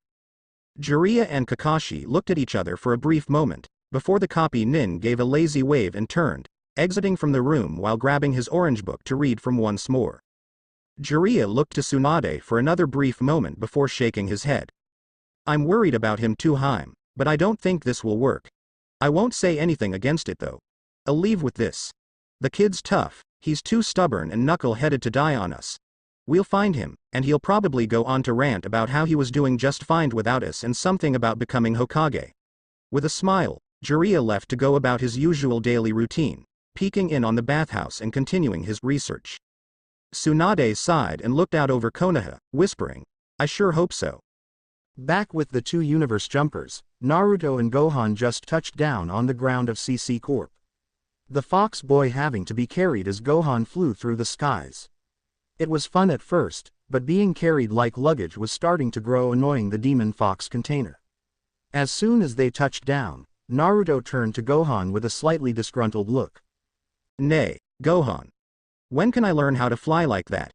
Jiraiya and Kakashi looked at each other for a brief moment, before the copy Nin gave a lazy wave and turned, exiting from the room while grabbing his orange book to read from once more. Jiraiya looked to Tsunade for another brief moment before shaking his head. I'm worried about him too, but I don't think this will work. I won't say anything against it though. I'll leave with this. The kid's tough, he's too stubborn and knuckle-headed to die on us. We'll find him, and he'll probably go on to rant about how he was doing just fine without us and something about becoming Hokage. With a smile, Jiraiya left to go about his usual daily routine, peeking in on the bathhouse and continuing his research. Tsunade sighed and looked out over Konoha, whispering, I sure hope so. Back with the two universe jumpers, Naruto and Gohan just touched down on the ground of CC Corp. The Fox boy having to be carried as Gohan flew through the skies. It was fun at first, but being carried like luggage was starting to grow annoying the Demon Fox container. As soon as they touched down, Naruto turned to Gohan with a slightly disgruntled look. Nay, Gohan. When can I learn how to fly like that?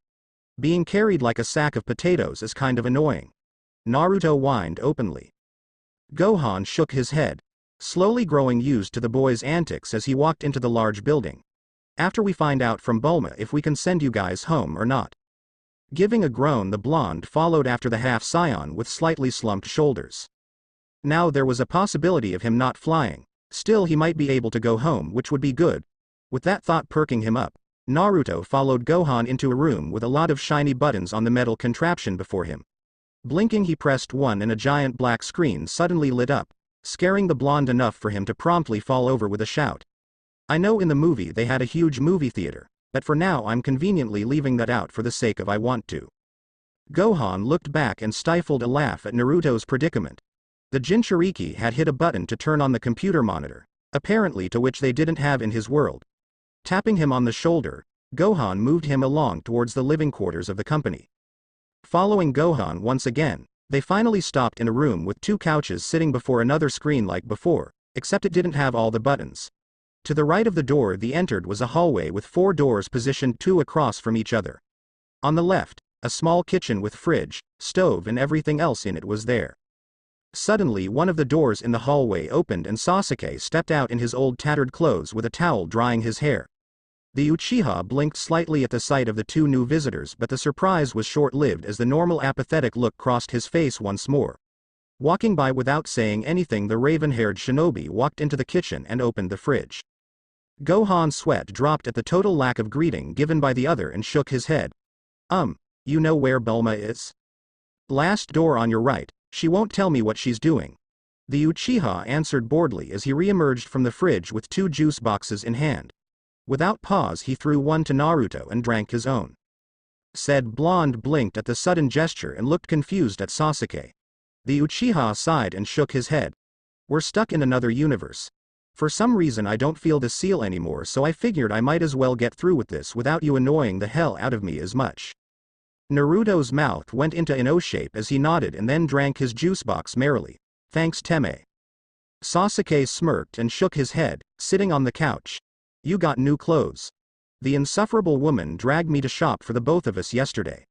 Being carried like a sack of potatoes is kind of annoying. Naruto whined openly. Gohan shook his head, slowly growing used to the boy's antics as he walked into the large building. After we find out from Bulma if we can send you guys home or not. Giving a groan, the blonde followed after the half-scion with slightly slumped shoulders. Now there was a possibility of him not flying, still he might be able to go home, which would be good. With that thought perking him up, Naruto followed Gohan into a room with a lot of shiny buttons on the metal contraption before him. Blinking he pressed one and a giant black screen suddenly lit up, scaring the blonde enough for him to promptly fall over with a shout. I know in the movie they had a huge movie theater, but for now I'm conveniently leaving that out for the sake of I want to. Gohan looked back and stifled a laugh at Naruto's predicament. The Jinchuriki had hit a button to turn on the computer monitor, apparently to which they didn't have in his world. Tapping him on the shoulder, Gohan moved him along towards the living quarters of the company. Following Gohan once again, they finally stopped in a room with two couches sitting before another screen like before, except it didn't have all the buttons. To the right of the door they entered was a hallway with 4 doors positioned 2 across from each other. On the left, a small kitchen with fridge, stove and everything else in it was there. Suddenly one of the doors in the hallway opened and Sasuke stepped out in his old tattered clothes with a towel drying his hair. The Uchiha blinked slightly at the sight of the 2 new visitors, but the surprise was short-lived as the normal apathetic look crossed his face once more. Walking by without saying anything, the raven-haired shinobi walked into the kitchen and opened the fridge. Gohan's sweat dropped at the total lack of greeting given by the other and shook his head. You know where Bulma is? Last door on your right, she won't tell me what she's doing. The Uchiha answered boredly as he re-emerged from the fridge with 2 juice boxes in hand. Without pause he threw one to Naruto and drank his own. Said blonde blinked at the sudden gesture and looked confused at Sasuke. The Uchiha sighed and shook his head. We're stuck in another universe. For some reason I don't feel the seal anymore, so I figured I might as well get through with this without you annoying the hell out of me as much. Naruto's mouth went into an O shape as he nodded and then drank his juice box merrily. Thanks Teme. Sasuke smirked and shook his head, sitting on the couch. You got new clothes. The insufferable woman dragged me to shop for the both of us yesterday.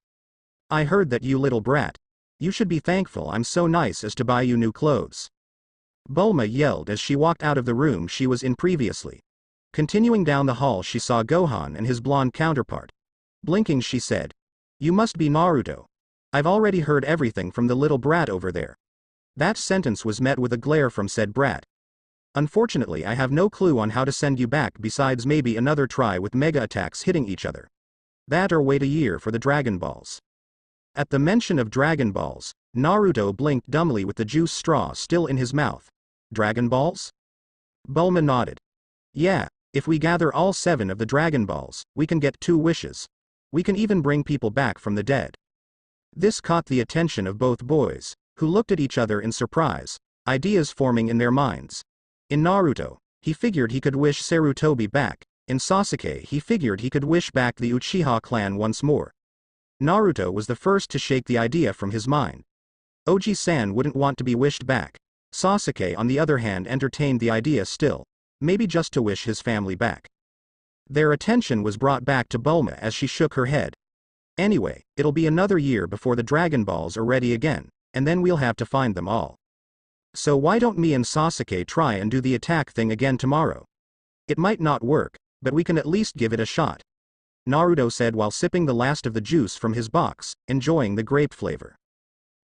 I heard that, you little brat. You should be thankful I'm so nice as to buy you new clothes. Bulma yelled as she walked out of the room she was in previously. Continuing down the hall she saw Gohan and his blonde counterpart. Blinking she said, You must be Naruto. I've already heard everything from the little brat over there. That sentence was met with a glare from said brat. Unfortunately I have no clue on how to send you back besides maybe another try with mega attacks hitting each other. That or wait a year for the Dragon Balls. At the mention of Dragon Balls, Naruto blinked dumbly with the juice straw still in his mouth. Dragon Balls? Bulma nodded. Yeah, if we gather all 7 of the Dragon Balls, we can get 2 wishes. We can even bring people back from the dead. This caught the attention of both boys, who looked at each other in surprise, ideas forming in their minds. In Naruto, he figured he could wish Sarutobi back. In Sasuke he figured he could wish back the Uchiha clan once more. Naruto was the first to shake the idea from his mind. Oji-san wouldn't want to be wished back. Sasuke on the other hand entertained the idea still, maybe just to wish his family back. Their attention was brought back to Bulma as she shook her head. Anyway, it'll be another year before the Dragon Balls are ready again, and then we'll have to find them all. So why don't me and Sasuke try and do the attack thing again tomorrow? It might not work, but we can at least give it a shot. Naruto said while sipping the last of the juice from his box, enjoying the grape flavor.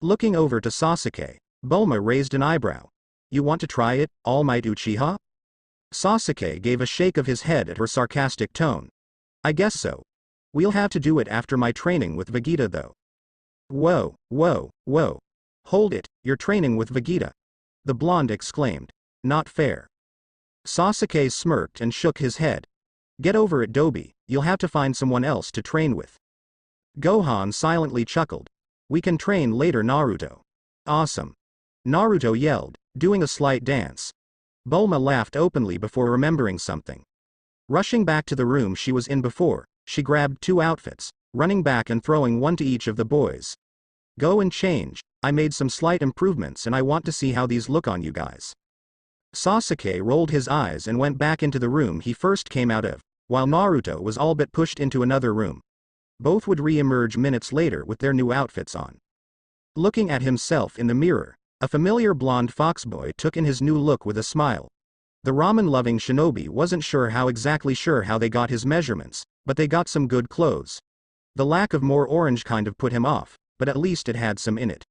Looking over to Sasuke, Bulma raised an eyebrow. You want to try it, All Might Uchiha? Sasuke gave a shake of his head at her sarcastic tone. I guess so. We'll have to do it after my training with Vegeta though. Whoa, whoa, whoa. Hold it, you're training with Vegeta. The blonde exclaimed. Not fair. Sasuke smirked and shook his head. Get over it Dobi, you'll have to find someone else to train with. Gohan silently chuckled. We can train later Naruto. Awesome. Naruto yelled, doing a slight dance. Bulma laughed openly before remembering something. Rushing back to the room she was in before, she grabbed 2 outfits, running back and throwing one to each of the boys. Go and change, I made some slight improvements and I want to see how these look on you guys. Sasuke rolled his eyes and went back into the room he first came out of, while Naruto was all but pushed into another room. Both would re-emerge minutes later with their new outfits on. Looking at himself in the mirror, a familiar blonde foxboy took in his new look with a smile. The ramen-loving shinobi wasn't exactly sure how they got his measurements, but they got some good clothes. The lack of more orange kind of put him off, but at least it had some in it.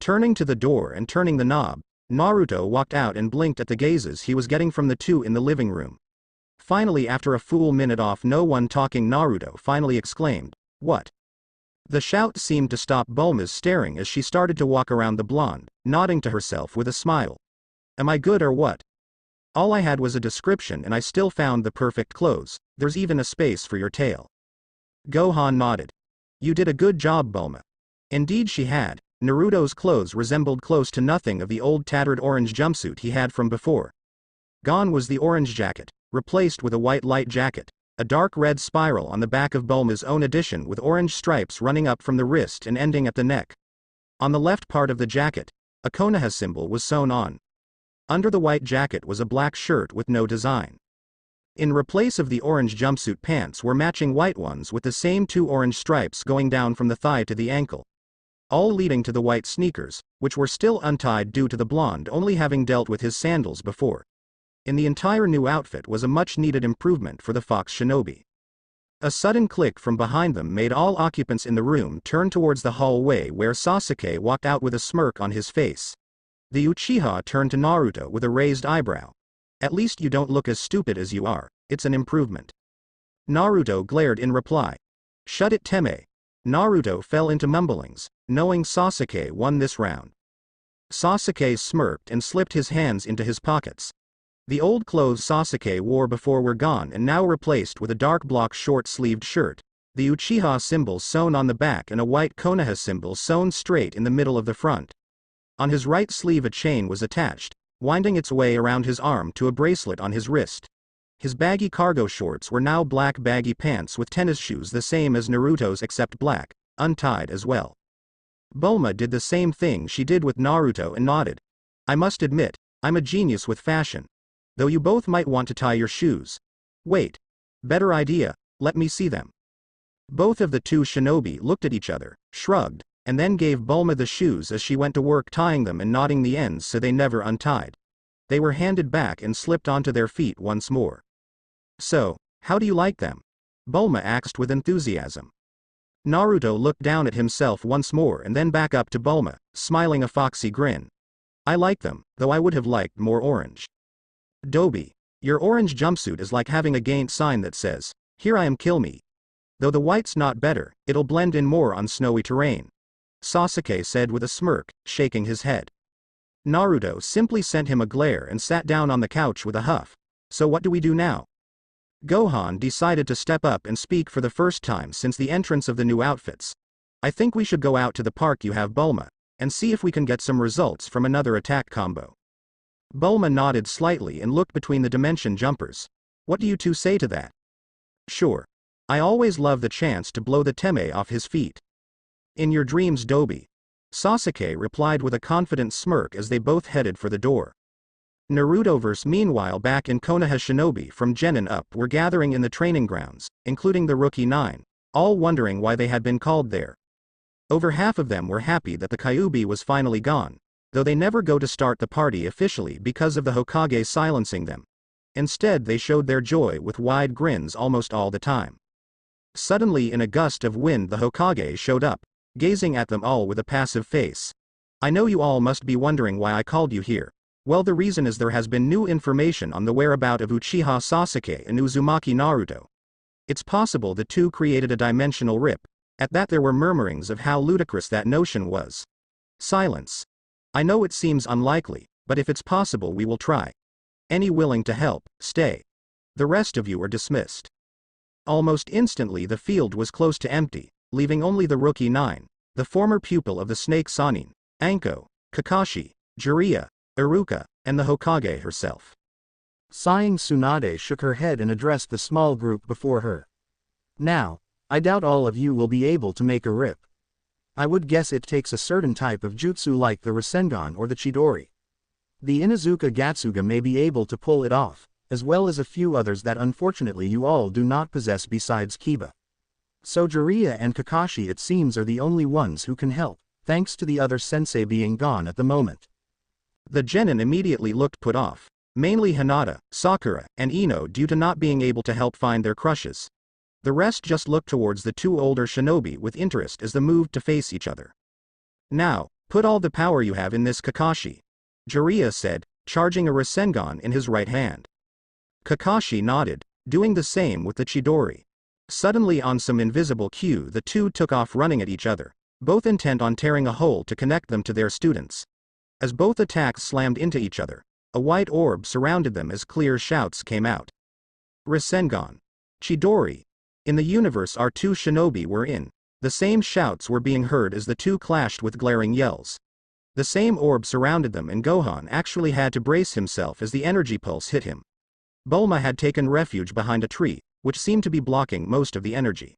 Turning to the door and turning the knob, Naruto walked out and blinked at the gazes he was getting from the 2 in the living room. Finally, after a full minute off no one talking, Naruto finally exclaimed, What? The shout seemed to stop Bulma's staring as she started to walk around the blonde, nodding to herself with a smile. Am I good or what? All I had was a description and I still found the perfect clothes, there's even a space for your tail. Gohan nodded. You did a good job Bulma. Indeed she had. Naruto's clothes resembled close to nothing of the old tattered orange jumpsuit he had from before. Gone was the orange jacket, replaced with a white light jacket, a dark red spiral on the back of Bulma's own edition with orange stripes running up from the wrist and ending at the neck. On the left part of the jacket, a Konoha symbol was sewn on. Under the white jacket was a black shirt with no design. In replace of the orange jumpsuit, pants were matching white ones with the same 2 orange stripes going down from the thigh to the ankle. All leading to the white sneakers, which were still untied due to the blonde only having dealt with his sandals before. In the entire new outfit was a much-needed improvement for the fox shinobi. A sudden click from behind them made all occupants in the room turn towards the hallway where Sasuke walked out with a smirk on his face. The Uchiha turned to Naruto with a raised eyebrow. At least you don't look as stupid as you are, it's an improvement. Naruto glared in reply. Shut it Teme. Naruto fell into mumblings, knowing Sasuke won this round. Sasuke smirked and slipped his hands into his pockets. The old clothes Sasuke wore before were gone and now replaced with a dark block short-sleeved shirt, the Uchiha symbol sewn on the back and a white Konoha symbol sewn straight in the middle of the front. On his right sleeve a chain was attached, winding its way around his arm to a bracelet on his wrist. His baggy cargo shorts were now black baggy pants with tennis shoes the same as Naruto's except black, untied as well. Bulma did the same thing she did with Naruto and nodded. I must admit, I'm a genius with fashion. Though you both might want to tie your shoes. Wait. Better idea, let me see them. Both of the two shinobi looked at each other, shrugged, and then gave Bulma the shoes as she went to work tying them and knotting the ends so they never untied. They were handed back and slipped onto their feet once more. So, how do you like them? Bulma asked with enthusiasm. Naruto looked down at himself once more and then back up to Bulma, smiling a foxy grin. I like them, though I would have liked more orange. Dobi, your orange jumpsuit is like having a gaint sign that says, "Here I am, kill me." Though the white's not better, it'll blend in more on snowy terrain. Sasuke said with a smirk, shaking his head. Naruto simply sent him a glare and sat down on the couch with a huff. So what do we do now? Gohan decided to step up and speak for the first time since the entrance of the new outfits. I think we should go out to the park you have, Bulma, and see if we can get some results from another attack combo. Bulma nodded slightly and looked between the dimension jumpers. What do you two say to that? Sure. I always love the chance to blow the Teme off his feet. In your dreams, Dobi. Sasuke replied with a confident smirk as they both headed for the door. Narutoverse meanwhile back in Konoha shinobi from Genin up were gathering in the training grounds, including the Rookie 9, all wondering why they had been called there. Over half of them were happy that the Kyuubi was finally gone, though they never go to start the party officially because of the Hokage silencing them. Instead they showed their joy with wide grins almost all the time. Suddenly in a gust of wind the Hokage showed up, gazing at them all with a passive face. I know you all must be wondering why I called you here. Well, the reason is there has been new information on the whereabouts of Uchiha Sasuke and Uzumaki Naruto. It's possible the two created a dimensional rip. At that there were murmurings of how ludicrous that notion was. Silence. I know it seems unlikely, but if it's possible we will try. Any willing to help, stay. The rest of you are dismissed. Almost instantly the field was close to empty, leaving only the Rookie 9, the former pupil of the Snake Sanin, Anko, Kakashi, Jiraiya, Iruka, and the Hokage herself. Sighing, Tsunade shook her head and addressed the small group before her. Now, I doubt all of you will be able to make a rip. I would guess it takes a certain type of jutsu like the Rasengan or the Chidori. The Inuzuka Gatsuga may be able to pull it off, as well as a few others that unfortunately you all do not possess besides Kiba. So Jiraiya and Kakashi it seems are the only ones who can help, thanks to the other sensei being gone at the moment. The genin immediately looked put off, mainly Hinata, Sakura, and Ino due to not being able to help find their crushes. The rest just looked towards the two older shinobi with interest as they moved to face each other. Now, put all the power you have in this, Kakashi. Jiraiya said, charging a Rasengan in his right hand. Kakashi nodded, doing the same with the Chidori. Suddenly on some invisible cue the two took off running at each other, both intent on tearing a hole to connect them to their students. As both attacks slammed into each other, a white orb surrounded them as clear shouts came out. Rasengan. Chidori. In the universe our two shinobi were in. The same shouts were being heard as the two clashed with glaring yells. The same orb surrounded them and Gohan actually had to brace himself as the energy pulse hit him. Bulma had taken refuge behind a tree, which seemed to be blocking most of the energy.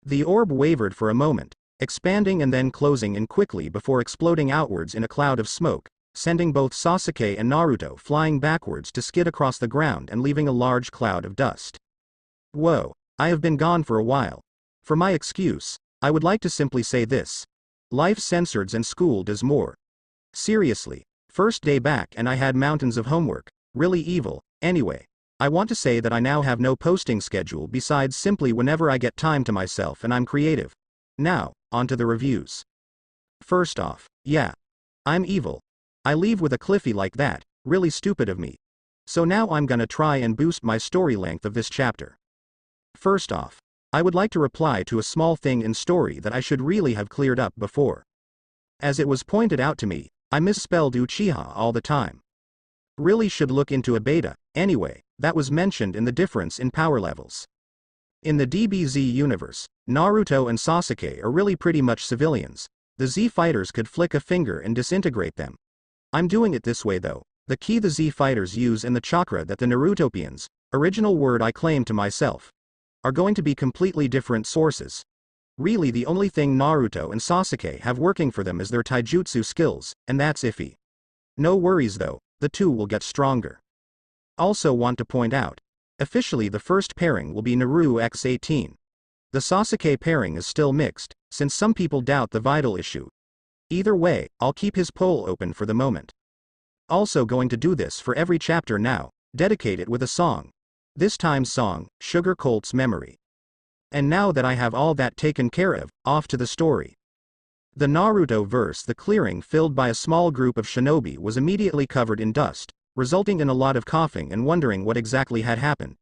The orb wavered for a moment, expanding and then closing in quickly before exploding outwards in a cloud of smoke, sending both Sasuke and Naruto flying backwards to skid across the ground and leaving a large cloud of dust. Whoa, I have been gone for a while. For my excuse, I would like to simply say this. Life censored and school does more. Seriously, first day back and I had mountains of homework, really evil. Anyway, I want to say that I now have no posting schedule besides simply whenever I get time to myself and I'm creative. Now, on to the reviews. First off, yeah. I'm evil. I leave with a cliffy like that, really stupid of me. So now I'm gonna try and boost my story length of this chapter. First off, I would like to reply to a small thing in story that I should really have cleared up before. As it was pointed out to me, I misspelled Uchiha all the time. Really should look into a beta. Anyway, that was mentioned in the difference in power levels. In the DBZ universe, Naruto and Sasuke are really pretty much civilians. The Z fighters could flick a finger and disintegrate them. I'm doing it this way though. The key the Z fighters use and the chakra that the Narutopians, original word I claim to myself, are going to be completely different sources. Really the only thing Naruto and Sasuke have working for them is their taijutsu skills, and that's iffy. No worries though, the two will get stronger. Also want to point out, officially the first pairing will be Naru x 18. The Sasuke pairing is still mixed, since some people doubt the vital issue. Either way, I'll keep his poll open for the moment. Also going to do this for every chapter now, dedicate it with a song. This time's song, Sugar Colt's Memory. And now that I have all that taken care of, off to the story. The Naruto verse. The clearing filled by a small group of shinobi was immediately covered in dust, resulting in a lot of coughing and wondering what exactly had happened.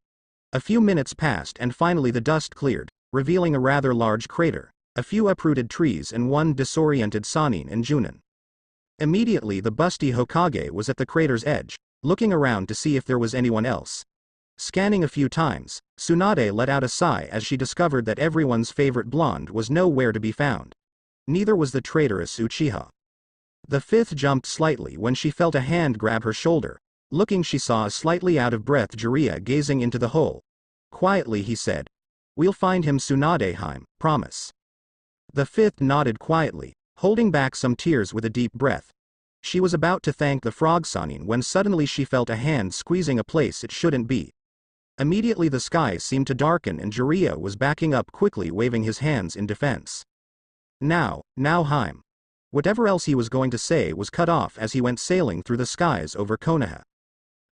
A few minutes passed and finally the dust cleared, revealing a rather large crater, a few uprooted trees and one disoriented Sannin and Junin. Immediately the busty Hokage was at the crater's edge, looking around to see if there was anyone else. Scanning a few times, Tsunade let out a sigh as she discovered that everyone's favorite blonde was nowhere to be found. Neither was the traitorous Uchiha. The fifth jumped slightly when she felt a hand grab her shoulder. Looking, she saw a slightly out of breath Jiraiya gazing into the hole. Quietly he said, "We'll find him Tsunadeheim, promise." The fifth nodded quietly, holding back some tears with a deep breath. She was about to thank the frog Sannin when suddenly she felt a hand squeezing a place it shouldn't be. Immediately the sky seemed to darken and Jiraiya was backing up quickly, waving his hands in defense. Now Heim. Whatever else he was going to say was cut off as he went sailing through the skies over Konoha.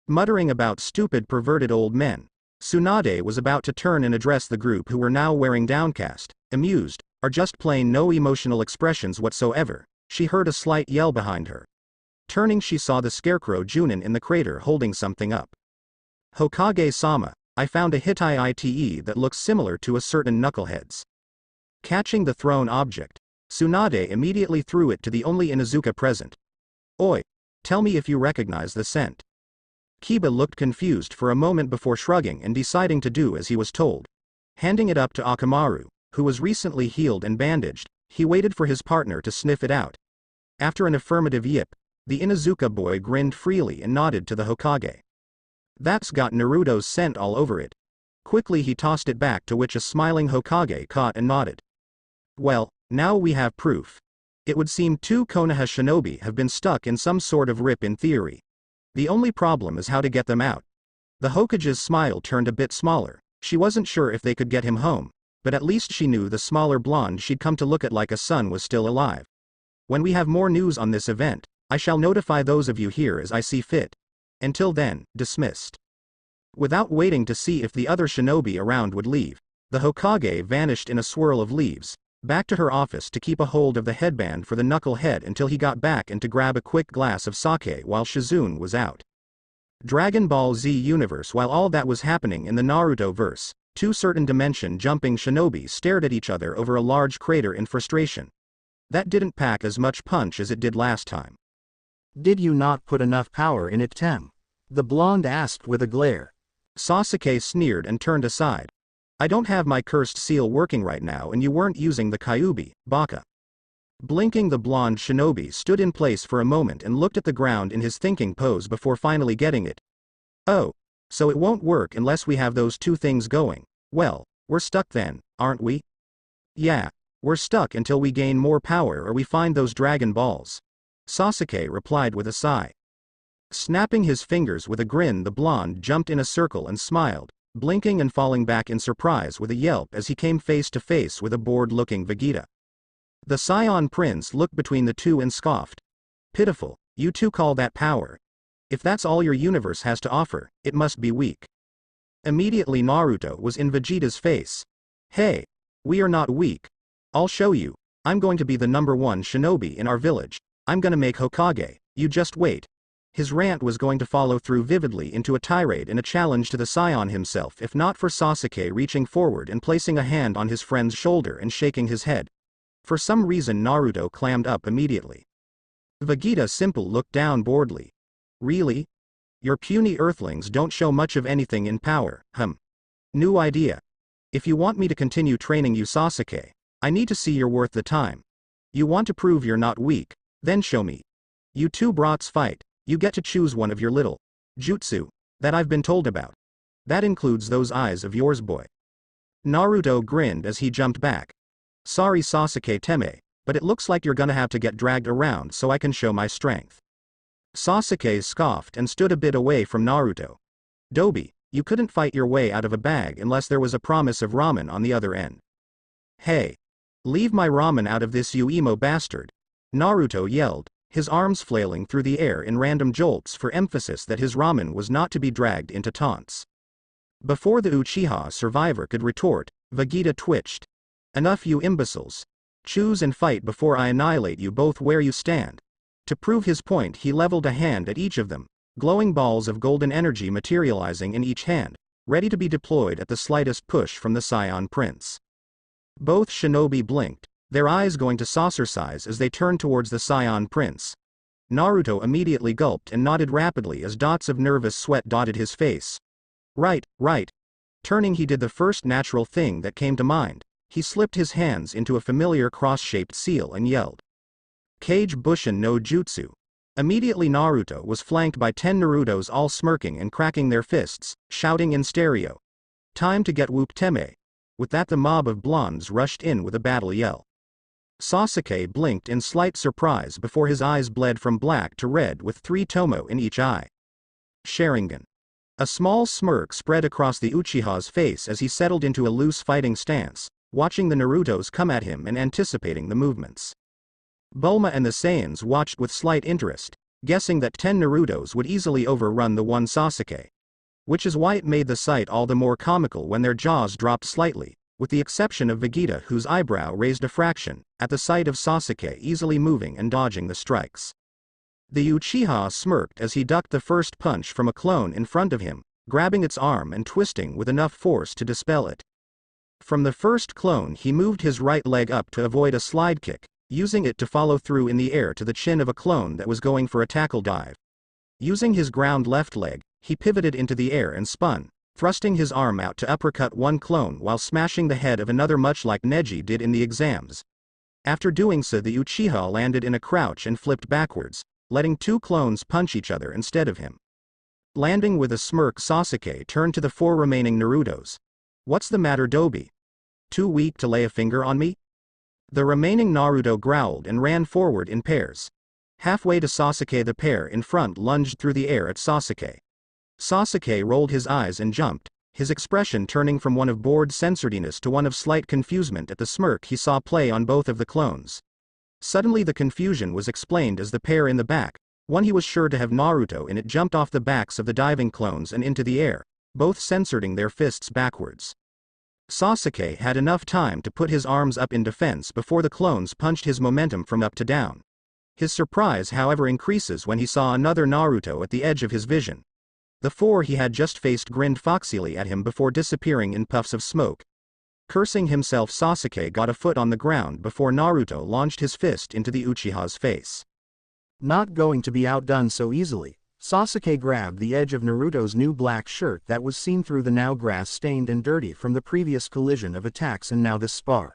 Muttering about stupid perverted old men, Tsunade was about to turn and address the group who were now wearing downcast, amused, or just plain no emotional expressions whatsoever. She heard a slight yell behind her. Turning, she saw the scarecrow Junin in the crater holding something up. "Hokage-sama, I found a Hitai-ite that looks similar to a certain knucklehead's." Catching the thrown object, Tsunade immediately threw it to the only Inuzuka present. "Oi, tell me if you recognize the scent." Kiba looked confused for a moment before shrugging and deciding to do as he was told. Handing it up to Akamaru, who was recently healed and bandaged, he waited for his partner to sniff it out. After an affirmative yip, the Inuzuka boy grinned freely and nodded to the Hokage. "That's got Naruto's scent all over it." Quickly he tossed it back, to which a smiling Hokage caught and nodded. "Well, now we have proof. It would seem 2 Konoha shinobi have been stuck in some sort of rip in theory. The only problem is how to get them out." The Hokage's smile turned a bit smaller. She wasn't sure if they could get him home, but at least she knew the smaller blonde she'd come to look at like a son was still alive. "When we have more news on this event, I shall notify those of you here as I see fit. Until then, dismissed." Without waiting to see if the other shinobi around would leave, the Hokage vanished in a swirl of leaves, back to her office to keep a hold of the headband for the knucklehead until he got back and to grab a quick glass of sake while Shizune was out. Dragon Ball Z universe. While all that was happening in the Naruto verse, 2 certain dimension jumping shinobi stared at each other over a large crater in frustration. That didn't pack as much punch as it did last time. "Did you not put enough power in it, Tem?" the blonde asked with a glare. Sasuke sneered and turned aside. "I don't have my cursed seal working right now and you weren't using the Kyuubi, baka." Blinking, the blonde shinobi stood in place for a moment and looked at the ground in his thinking pose before finally getting it. "Oh, so it won't work unless we have those 2 things going. Well, we're stuck then, aren't we?" "Yeah, we're stuck until we gain more power or we find those Dragon Balls," Sasuke replied with a sigh. Snapping his fingers with a grin, the blonde jumped in a circle and smiled, blinking and falling back in surprise with a yelp as he came face to face with a bored-looking Vegeta. The Scion Prince looked between the two and scoffed. "Pitiful, you 2 call that power? If that's all your universe has to offer, it must be weak." Immediately Naruto was in Vegeta's face. "Hey, we are not weak. I'll show you. I'm going to be the #1 shinobi in our village. I'm gonna make Hokage, you just wait." His rant was going to follow through vividly into a tirade and a challenge to the Scion himself if not for Sasuke reaching forward and placing a hand on his friend's shoulder and shaking his head. For some reason Naruto clammed up immediately. Vegeta Simple looked down boredly. Really? Your puny earthlings don't show much of anything in power, New idea. If you want me to continue training you Sasuke, I need to see you're worth the time. You want to prove you're not weak, then show me. You two brats fight, you get to choose one of your little jutsu that I've been told about. That includes those eyes of yours, boy. Naruto grinned as he jumped back. Sorry Sasuke Teme, but it looks like you're gonna have to get dragged around so I can show my strength. Sasuke scoffed and stood a bit away from Naruto. Dobi, you couldn't fight your way out of a bag unless there was a promise of ramen on the other end. Hey! Leave my ramen out of this, you emo bastard! Naruto yelled, his arms flailing through the air in random jolts for emphasis that his ramen was not to be dragged into taunts. Before the Uchiha survivor could retort, Vegeta twitched. Enough, you imbeciles. Choose and fight before I annihilate you both where you stand. To prove his point, he leveled a hand at each of them, glowing balls of golden energy materializing in each hand, ready to be deployed at the slightest push from the Scion Prince. Both shinobi blinked, their eyes going to saucer size as they turned towards the Scion Prince. Naruto immediately gulped and nodded rapidly as dots of nervous sweat dotted his face. Right. Turning, he did the first natural thing that came to mind. He slipped his hands into a familiar cross-shaped seal and yelled. Kage Bushin no Jutsu. Immediately Naruto was flanked by 10 Narutos, all smirking and cracking their fists, shouting in stereo. Time to get whooped Teme. With that, the mob of blondes rushed in with a battle yell. Sasuke blinked in slight surprise before his eyes bled from black to red with 3 tomo in each eye. Sharingan. A small smirk spread across the Uchiha's face as he settled into a loose fighting stance, watching the Narutos come at him and anticipating the movements. Bulma and the Saiyans watched with slight interest, guessing that 10 Narutos would easily overrun the one Sasuke. Which is why it made the sight all the more comical when their jaws dropped slightly, with the exception of Vegeta, whose eyebrow raised a fraction, at the sight of Sasuke easily moving and dodging the strikes. The Uchiha smirked as he ducked the first punch from a clone in front of him, grabbing its arm and twisting with enough force to dispel it. From the first clone, he moved his right leg up to avoid a slide kick, using it to follow through in the air to the chin of a clone that was going for a tackle dive. Using his ground left leg, he pivoted into the air and spun, thrusting his arm out to uppercut one clone while smashing the head of another, much like Neji did in the exams. After doing so, the Uchiha landed in a crouch and flipped backwards, letting 2 clones punch each other instead of him. Landing with a smirk, Sasuke turned to the 4 remaining Narutos. What's the matter, Dobi? Too weak to lay a finger on me? The remaining Naruto growled and ran forward in pairs. Halfway to Sasuke, the pair in front lunged through the air at Sasuke. Sasuke rolled his eyes and jumped, his expression turning from one of bored censoredness to one of slight confusement at the smirk he saw play on both of the clones. Suddenly the confusion was explained as the pair in the back, one he was sure to have Naruto in it, jumped off the backs of the diving clones and into the air, both censoring their fists backwards. Sasuke had enough time to put his arms up in defense before the clones punched his momentum from up to down. His surprise, however, increases when he saw another Naruto at the edge of his vision. The 4 he had just faced grinned foxily at him before disappearing in puffs of smoke. Cursing himself, Sasuke got a foot on the ground before Naruto launched his fist into the Uchiha's face. Not going to be outdone so easily, Sasuke grabbed the edge of Naruto's new black shirt that was seen through the now grass-stained and dirty from the previous collision of attacks and now this spar.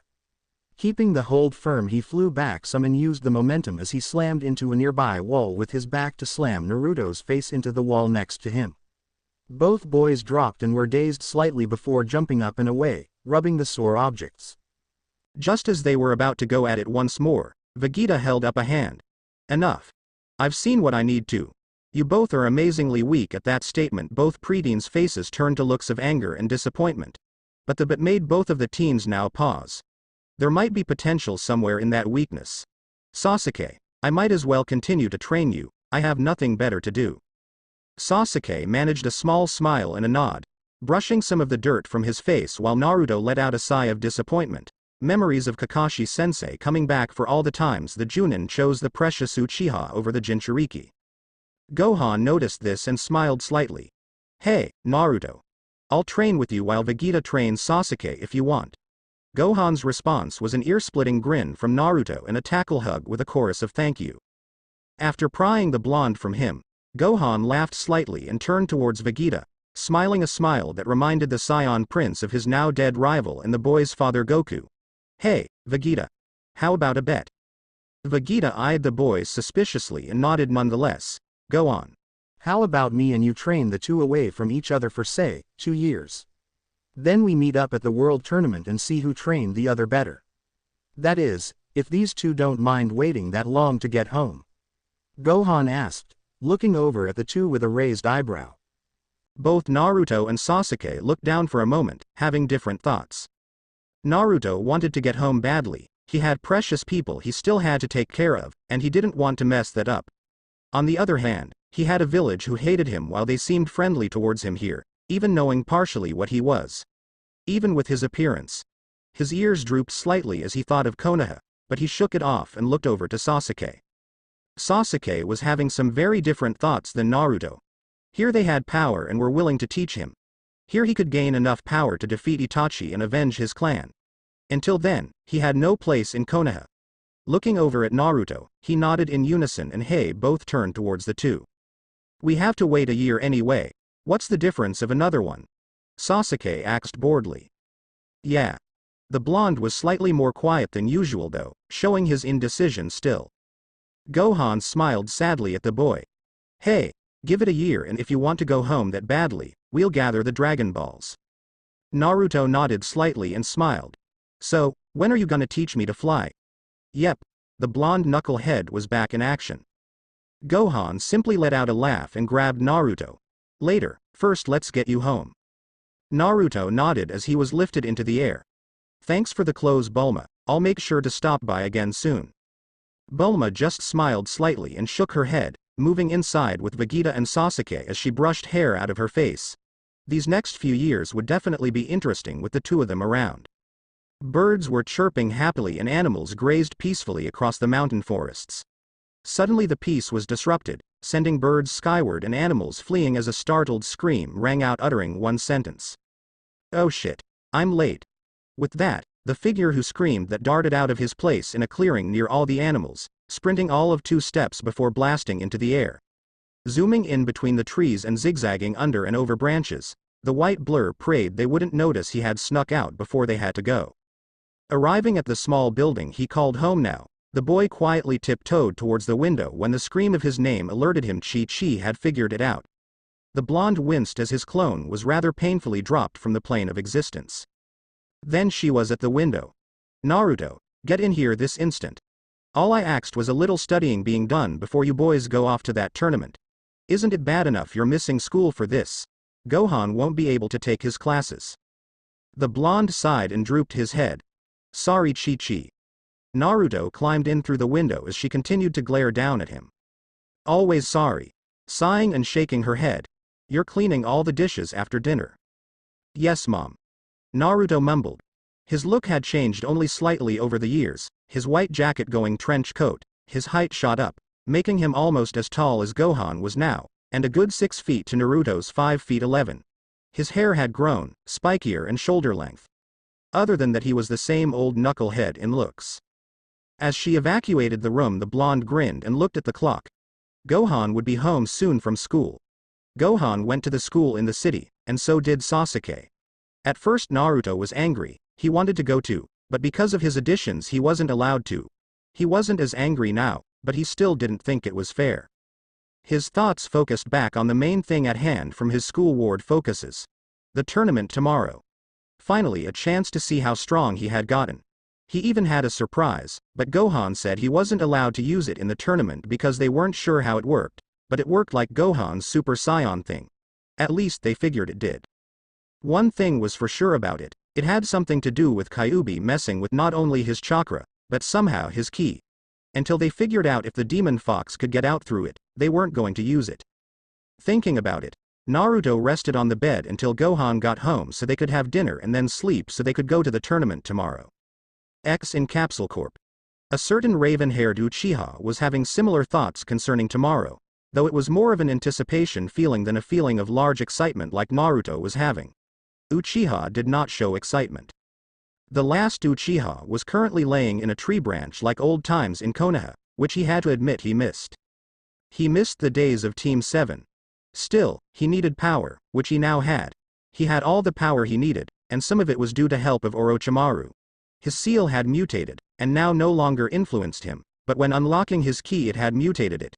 Keeping the hold firm, he flew back some and used the momentum as he slammed into a nearby wall with his back to slam Naruto's face into the wall next to him. Both boys dropped and were dazed slightly before jumping up and away, rubbing the sore objects. Just as they were about to go at it once more, Vegeta held up a hand. Enough. I've seen what I need to. You both are amazingly weak. At that statement, both preteens' faces turned to looks of anger and disappointment. But the made both of the teens now pause. There might be potential somewhere in that weakness. Sasuke, I might as well continue to train you, I have nothing better to do. Sasuke managed a small smile and a nod, brushing some of the dirt from his face while Naruto let out a sigh of disappointment. Memories of Kakashi-sensei coming back for all the times the Chunin chose the precious Uchiha over the Jinchuriki. Gohan noticed this and smiled slightly. Hey, Naruto. I'll train with you while Vegeta trains Sasuke if you want. Gohan's response was an ear-splitting grin from Naruto and a tackle hug with a chorus of thank you. After prying the blonde from him, Gohan laughed slightly and turned towards Vegeta, smiling a smile that reminded the Saiyan Prince of his now dead rival and the boy's father Goku. Hey, Vegeta. How about a bet? Vegeta eyed the boys suspiciously and nodded nonetheless. Go on. How about me and you train the two away from each other for say, 2 years? Then we meet up at the world tournament and see who trained the other better. That is, if these two don't mind waiting that long to get home. Gohan asked, looking over at the two with a raised eyebrow. Both Naruto and Sasuke looked down for a moment, having different thoughts. Naruto wanted to get home badly, he had precious people he still had to take care of, and he didn't want to mess that up. On the other hand, he had a village who hated him while they seemed friendly towards him here, even knowing partially what he was. Even with his appearance. His ears drooped slightly as he thought of Konoha, but he shook it off and looked over to Sasuke. Sasuke was having some very different thoughts than Naruto. Here they had power and were willing to teach him. Here he could gain enough power to defeat Itachi and avenge his clan. Until then, he had no place in Konoha. Looking over at Naruto, he nodded in unison and Hei both turned towards the two. We have to wait a year anyway. What's the difference of another one? Sasuke asked boredly. Yeah. The blonde was slightly more quiet than usual though, showing his indecision still. Gohan smiled sadly at the boy. Hey, give it a year and if you want to go home that badly, we'll gather the Dragon Balls. Naruto nodded slightly and smiled. So, when are you gonna teach me to fly? Yep. The blonde knucklehead was back in action. Gohan simply let out a laugh and grabbed Naruto. Later, first let's get you home. Naruto nodded as he was lifted into the air. Thanks for the clothes Bulma, I'll make sure to stop by again soon. Bulma just smiled slightly and shook her head, moving inside with Vegeta and Sasuke as she brushed hair out of her face. These next few years would definitely be interesting with the two of them around. Birds were chirping happily and animals grazed peacefully across the mountain forests. Suddenly the peace was disrupted, sending birds skyward and animals fleeing as a startled scream rang out uttering one sentence. Oh shit. I'm late. With that, the figure who screamed that darted out of his place in a clearing near all the animals, sprinting all of 2 steps before blasting into the air. Zooming in between the trees and zigzagging under and over branches, the white blur prayed they wouldn't notice he had snuck out before they had to go. Arriving at the small building he called home now, the boy quietly tiptoed towards the window when the scream of his name alerted him Chi-Chi had figured it out. The blonde winced as his clone was rather painfully dropped from the plane of existence. Then she was at the window. Naruto, get in here this instant. All I asked was a little studying being done before you boys go off to that tournament. Isn't it bad enough you're missing school for this? Gohan won't be able to take his classes. The blonde sighed and drooped his head. Sorry Chi-Chi. Naruto climbed in through the window as she continued to glare down at him. Always sorry. Sighing and shaking her head. You're cleaning all the dishes after dinner. Yes mom. Naruto mumbled. His look had changed only slightly over the years, his white jacket going trench coat, his height shot up, making him almost as tall as Gohan was now, and a good 6 feet to Naruto's 5 feet 11. His hair had grown, spikier and shoulder length. Other than that he was the same old knucklehead in looks. As she evacuated the room the blonde grinned and looked at the clock. Gohan would be home soon from school. Gohan went to the school in the city, and so did Sasuke. At first Naruto was angry, he wanted to go too, but because of his additions he wasn't allowed to. He wasn't as angry now, but he still didn't think it was fair. His thoughts focused back on the main thing at hand from his school ward focuses. The tournament tomorrow. Finally a chance to see how strong he had gotten. He even had a surprise, but Gohan said he wasn't allowed to use it in the tournament because they weren't sure how it worked, but it worked like Gohan's Super Saiyan thing. At least they figured it did. One thing was for sure about it, it had something to do with Kyuubi messing with not only his chakra, but somehow his ki. Until they figured out if the demon fox could get out through it, they weren't going to use it. Thinking about it, Naruto rested on the bed until Gohan got home so they could have dinner and then sleep so they could go to the tournament tomorrow. X in Capsule Corp. A certain raven-haired Uchiha was having similar thoughts concerning tomorrow, though it was more of an anticipation feeling than a feeling of large excitement like Naruto was having. Uchiha did not show excitement. The last Uchiha was currently laying in a tree branch like old times in Konoha, which he had to admit he missed. He missed the days of Team 7. Still, he needed power, which he now had. He had all the power he needed, and some of it was due to help of Orochimaru. His seal had mutated, and now no longer influenced him, but when unlocking his ki it had mutated it.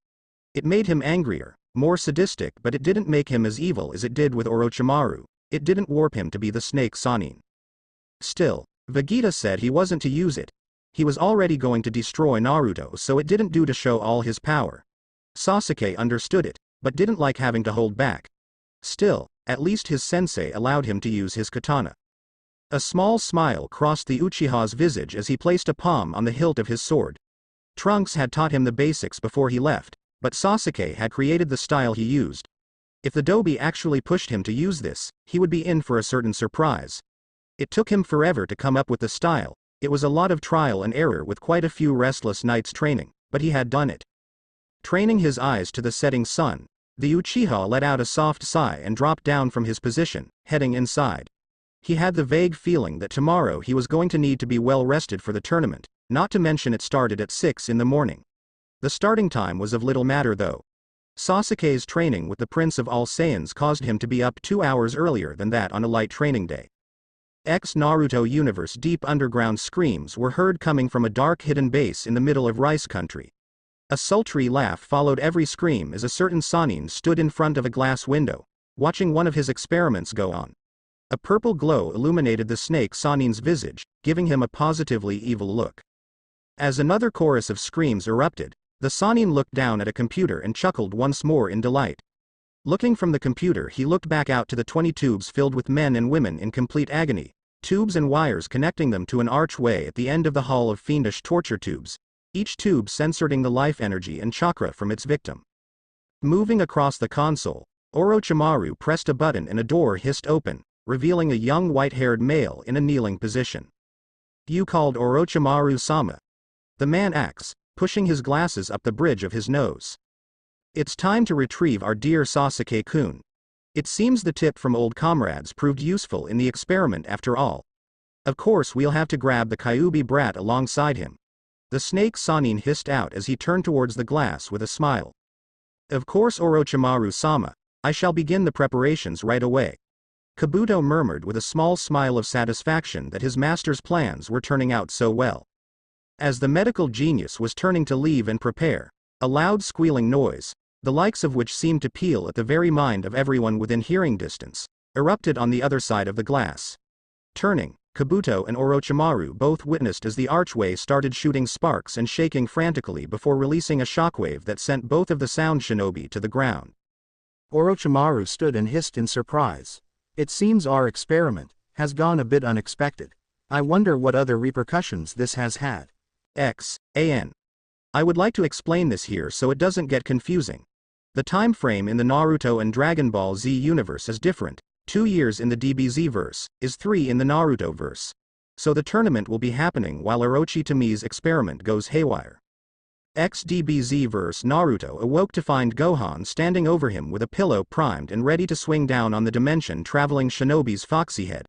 It made him angrier, more sadistic, but it didn't make him as evil as it did with Orochimaru. It didn't warp him to be the snake Sannin. Still, Vegeta said he wasn't to use it. He was already going to destroy Naruto, so it didn't do to show all his power. Sasuke understood it, but didn't like having to hold back. Still, at least his sensei allowed him to use his katana. A small smile crossed the Uchiha's visage as he placed a palm on the hilt of his sword. Trunks had taught him the basics before he left, but Sasuke had created the style he used. If the Dobi actually pushed him to use this, he would be in for a certain surprise. It took him forever to come up with the style. It was a lot of trial and error with quite a few restless nights training, but he had done it. Training his eyes to the setting sun, the Uchiha let out a soft sigh and dropped down from his position, heading inside. He had the vague feeling that tomorrow he was going to need to be well rested for the tournament, not to mention it started at 6 in the morning. The starting time was of little matter though. Sasuke's training with the Prince of All Saiyans caused him to be up 2 hours earlier than that on a light training day. Naruto universe deep underground screams were heard coming from a dark hidden base in the middle of Rice Country. A sultry laugh followed every scream as a certain Sannin stood in front of a glass window, watching one of his experiments go on. A purple glow illuminated the snake Sannin's visage, giving him a positively evil look. As another chorus of screams erupted, the Sannin looked down at a computer and chuckled once more in delight. Looking from the computer, he looked back out to the 20 tubes filled with men and women in complete agony, tubes and wires connecting them to an archway at the end of the hall of fiendish torture tubes, each tube censoring the life energy and chakra from its victim. Moving across the console, Orochimaru pressed a button and a door hissed open, revealing a young white-haired male in a kneeling position. "You called Orochimaru-sama?" The man asks, pushing his glasses up the bridge of his nose. "It's time to retrieve our dear Sasuke-kun. It seems the tip from old comrades proved useful in the experiment after all. Of course we'll have to grab the Kyuubi brat alongside him." The snake Sannin hissed out as he turned towards the glass with a smile. "Of course Orochimaru-sama, I shall begin the preparations right away." Kabuto murmured with a small smile of satisfaction that his master's plans were turning out so well. As the medical genius was turning to leave and prepare, a loud squealing noise, the likes of which seemed to peal at the very mind of everyone within hearing distance, erupted on the other side of the glass. Turning, Kabuto and Orochimaru both witnessed as the archway started shooting sparks and shaking frantically before releasing a shockwave that sent both of the sound shinobi to the ground. Orochimaru stood and hissed in surprise. "It seems our experiment has gone a bit unexpected. I wonder what other repercussions this has had." I would like to explain this here so it doesn't get confusing. The time frame in the Naruto and Dragon Ball Z universe is different. 2 years in the DBZ verse is 3 in the Naruto verse. So the tournament will be happening while Orochi Tomi's experiment goes haywire. DBZ verse Naruto awoke to find Gohan standing over him with a pillow primed and ready to swing down on the dimension-traveling shinobi's foxy head.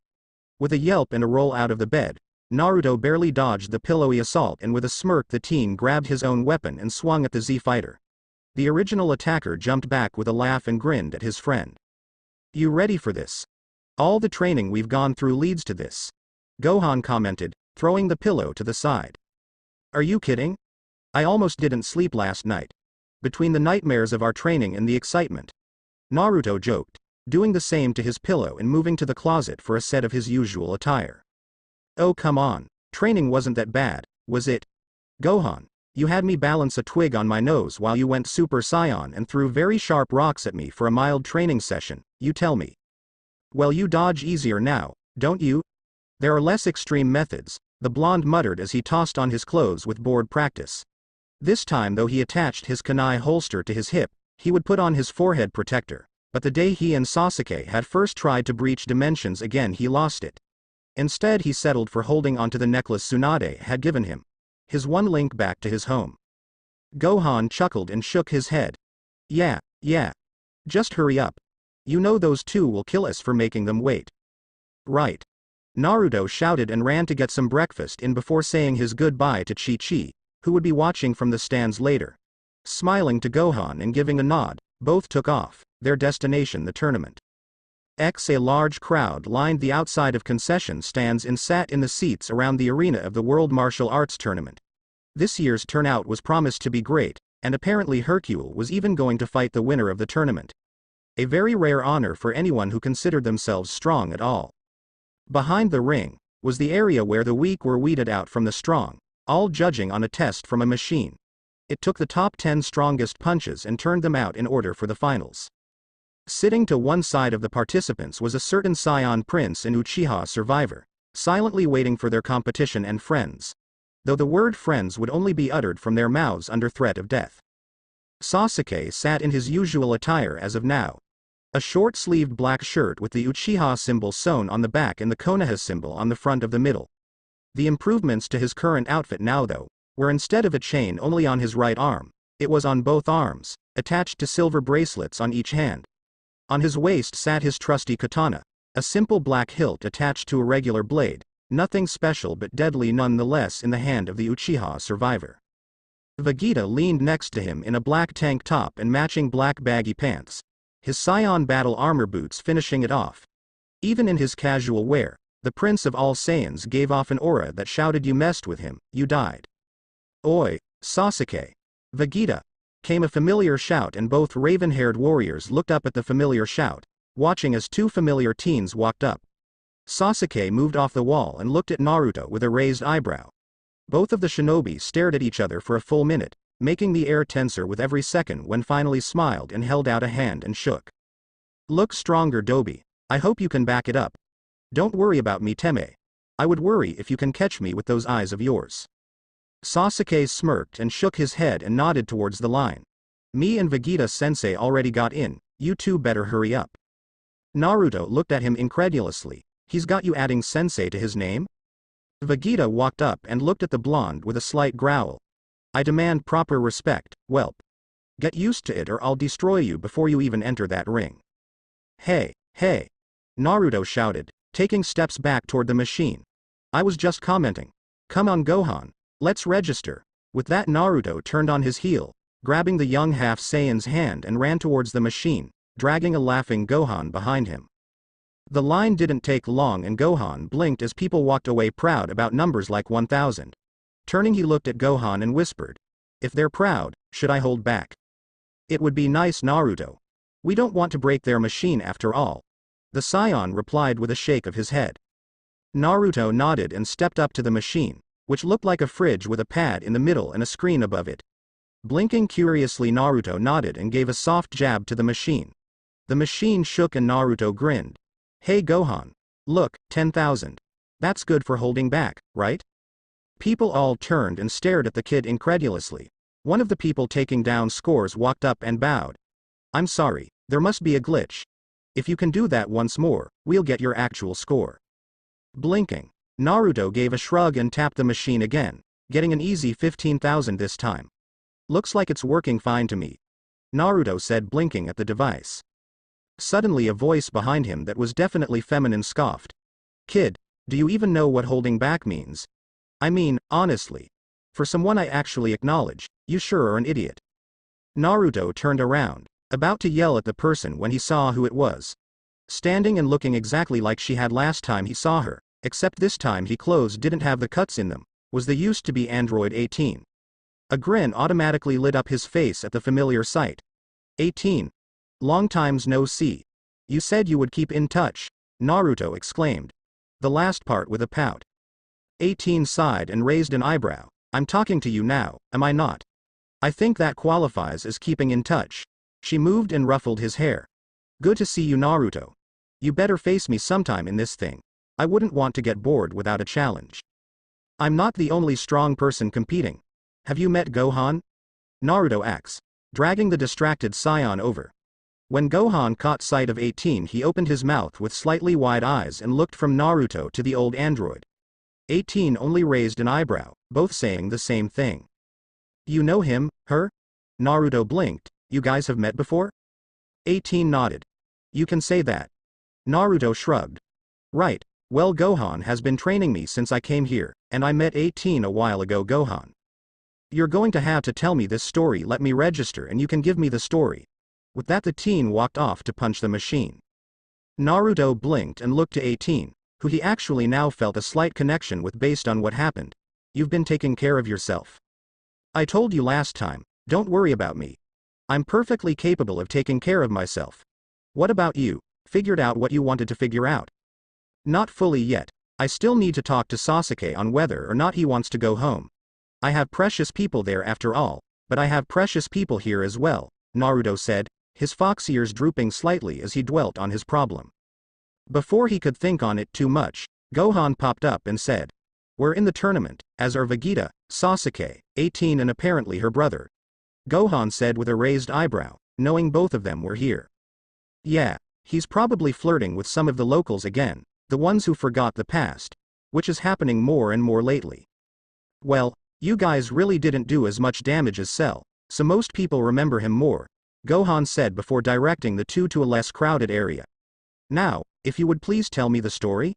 With a yelp and a roll out of the bed, Naruto barely dodged the pillowy assault, and with a smirk the teen grabbed his own weapon and swung at the Z-fighter. The original attacker jumped back with a laugh and grinned at his friend. "You ready for this? All the training we've gone through leads to this," Gohan commented, throwing the pillow to the side. "Are you kidding? I almost didn't sleep last night. Between the nightmares of our training and the excitement." Naruto joked, doing the same to his pillow and moving to the closet for a set of his usual attire. "Oh come on, training wasn't that bad, was it? Gohan, you had me balance a twig on my nose while you went Super Saiyan and threw very sharp rocks at me for a mild training session, you tell me. Well, you dodge easier now, don't you? There are less extreme methods," the blonde muttered as he tossed on his clothes with bored practice. This time though he attached his kunai holster to his hip, he would put on his forehead protector, but the day he and Sasuke had first tried to breach dimensions again he lost it. Instead he settled for holding onto the necklace Tsunade had given him. His one link back to his home. Gohan chuckled and shook his head. Yeah. Just hurry up. You know those two will kill us for making them wait." "Right." Naruto shouted and ran to get some breakfast in before saying his goodbye to Chi-Chi, who would be watching from the stands later. Smiling to Gohan and giving a nod, both took off, their destination the tournament. A large crowd lined the outside of concession stands and sat in the seats around the arena of the World Martial Arts Tournament. This year's turnout was promised to be great, and apparently Hercule was even going to fight the winner of the tournament. A very rare honor for anyone who considered themselves strong at all. Behind the ring was the area where the weak were weeded out from the strong, all judging on a test from a machine. It took the top 10 strongest punches and turned them out in order for the finals. Sitting to one side of the participants was a certain Scion Prince and Uchiha survivor, silently waiting for their competition and friends. Though the word friends would only be uttered from their mouths under threat of death. Sasuke sat in his usual attire as of now. A short-sleeved black shirt with the Uchiha symbol sewn on the back and the Konoha symbol on the front of the middle. The improvements to his current outfit now though, were instead of a chain only on his right arm, it was on both arms, attached to silver bracelets on each hand. On his waist sat his trusty katana, a simple black hilt attached to a regular blade, nothing special but deadly nonetheless in the hand of the Uchiha survivor. Vegeta leaned next to him in a black tank top and matching black baggy pants, his Scion battle armor boots finishing it off. Even in his casual wear, the Prince of all Saiyans gave off an aura that shouted you messed with him, you died. Oi, Sasuke! Vegeta! Came a familiar shout and both raven-haired warriors looked up at the familiar shout, watching as two familiar teens walked up. Sasuke moved off the wall and looked at Naruto with a raised eyebrow. Both of the shinobi stared at each other for a full minute, making the air tenser with every second when finally smiled and held out a hand and shook. Look stronger Dobi, I hope you can back it up. Don't worry about me Teme. I would worry if you can catch me with those eyes of yours. Sasuke smirked and shook his head and nodded towards the line. Me and Vegeta-sensei already got in, you two better hurry up. Naruto looked at him incredulously, he's got you adding sensei to his name? Vegeta walked up and looked at the blonde with a slight growl. I demand proper respect, whelp. Get used to it or I'll destroy you before you even enter that ring. Hey, hey! Naruto shouted, taking steps back toward the machine. I was just commenting. Come on Gohan. Let's register. With that Naruto turned on his heel, grabbing the young half-Saiyan's hand and ran towards the machine, dragging a laughing Gohan behind him. The line didn't take long and Gohan blinked as people walked away proud about numbers like 1000. Turning he looked at Gohan and whispered. If they're proud, should I hold back? It would be nice Naruto. We don't want to break their machine after all. The Scion replied with a shake of his head. Naruto nodded and stepped up to the machine, which looked like a fridge with a pad in the middle and a screen above it. Blinking curiously Naruto nodded and gave a soft jab to the machine. The machine shook and Naruto grinned. Hey Gohan. Look, 10,000. That's good for holding back, right? People all turned and stared at the kid incredulously. One of the people taking down scores walked up and bowed. I'm sorry, there must be a glitch. If you can do that once more, we'll get your actual score. Blinking. Naruto gave a shrug and tapped the machine again, getting an easy 15,000 this time. Looks like it's working fine to me. Naruto said blinking at the device. Suddenly a voice behind him that was definitely feminine scoffed. Kid, do you even know what holding back means? I mean, honestly. For someone I actually acknowledge, you sure are an idiot. Naruto turned around, about to yell at the person when he saw who it was. Standing and looking exactly like she had last time he saw her, except this time her clothes didn't have the cuts in them, was the used-to-be android 18. A grin automatically lit up his face at the familiar sight. 18. Long times no see. You said you would keep in touch, Naruto exclaimed. The last part with a pout. 18 sighed and raised an eyebrow. I'm talking to you now, am I not? I think that qualifies as keeping in touch. She moved and ruffled his hair. Good to see you Naruto. You better face me sometime in this thing. I wouldn't want to get bored without a challenge. I'm not the only strong person competing. Have you met Gohan? Naruto asks, dragging the distracted Scion over. When Gohan caught sight of 18 he opened his mouth with slightly wide eyes and looked from Naruto to the old android. 18 only raised an eyebrow, both saying the same thing. You know him, her? Naruto blinked. You guys have met before? 18 nodded. You can say that. Naruto shrugged. Right, well Gohan has been training me since I came here, and I met 18 a while ago Gohan. You're going to have to tell me this story. Let me register and you can give me the story. With that the teen walked off to punch the machine. Naruto blinked and looked to 18, who he actually now felt a slight connection with based on what happened. You've been taking care of yourself. I told you last time, don't worry about me. I'm perfectly capable of taking care of myself. What about you? Figured out what you wanted to figure out? Not fully yet. I still need to talk to Sasuke on whether or not he wants to go home. I have precious people there after all, but I have precious people here as well, Naruto said, his fox ears drooping slightly as he dwelt on his problem. Before he could think on it too much, Gohan popped up and said, "We're in the tournament, as are Vegeta, Sasuke, 18 and apparently her brother." Gohan said with a raised eyebrow, knowing both of them were here. Yeah, he's probably flirting with some of the locals again, the ones who forgot the past, which is happening more and more lately. Well, you guys really didn't do as much damage as Cell, so most people remember him more, Gohan said before directing the two to a less crowded area. Now, if you would please tell me the story?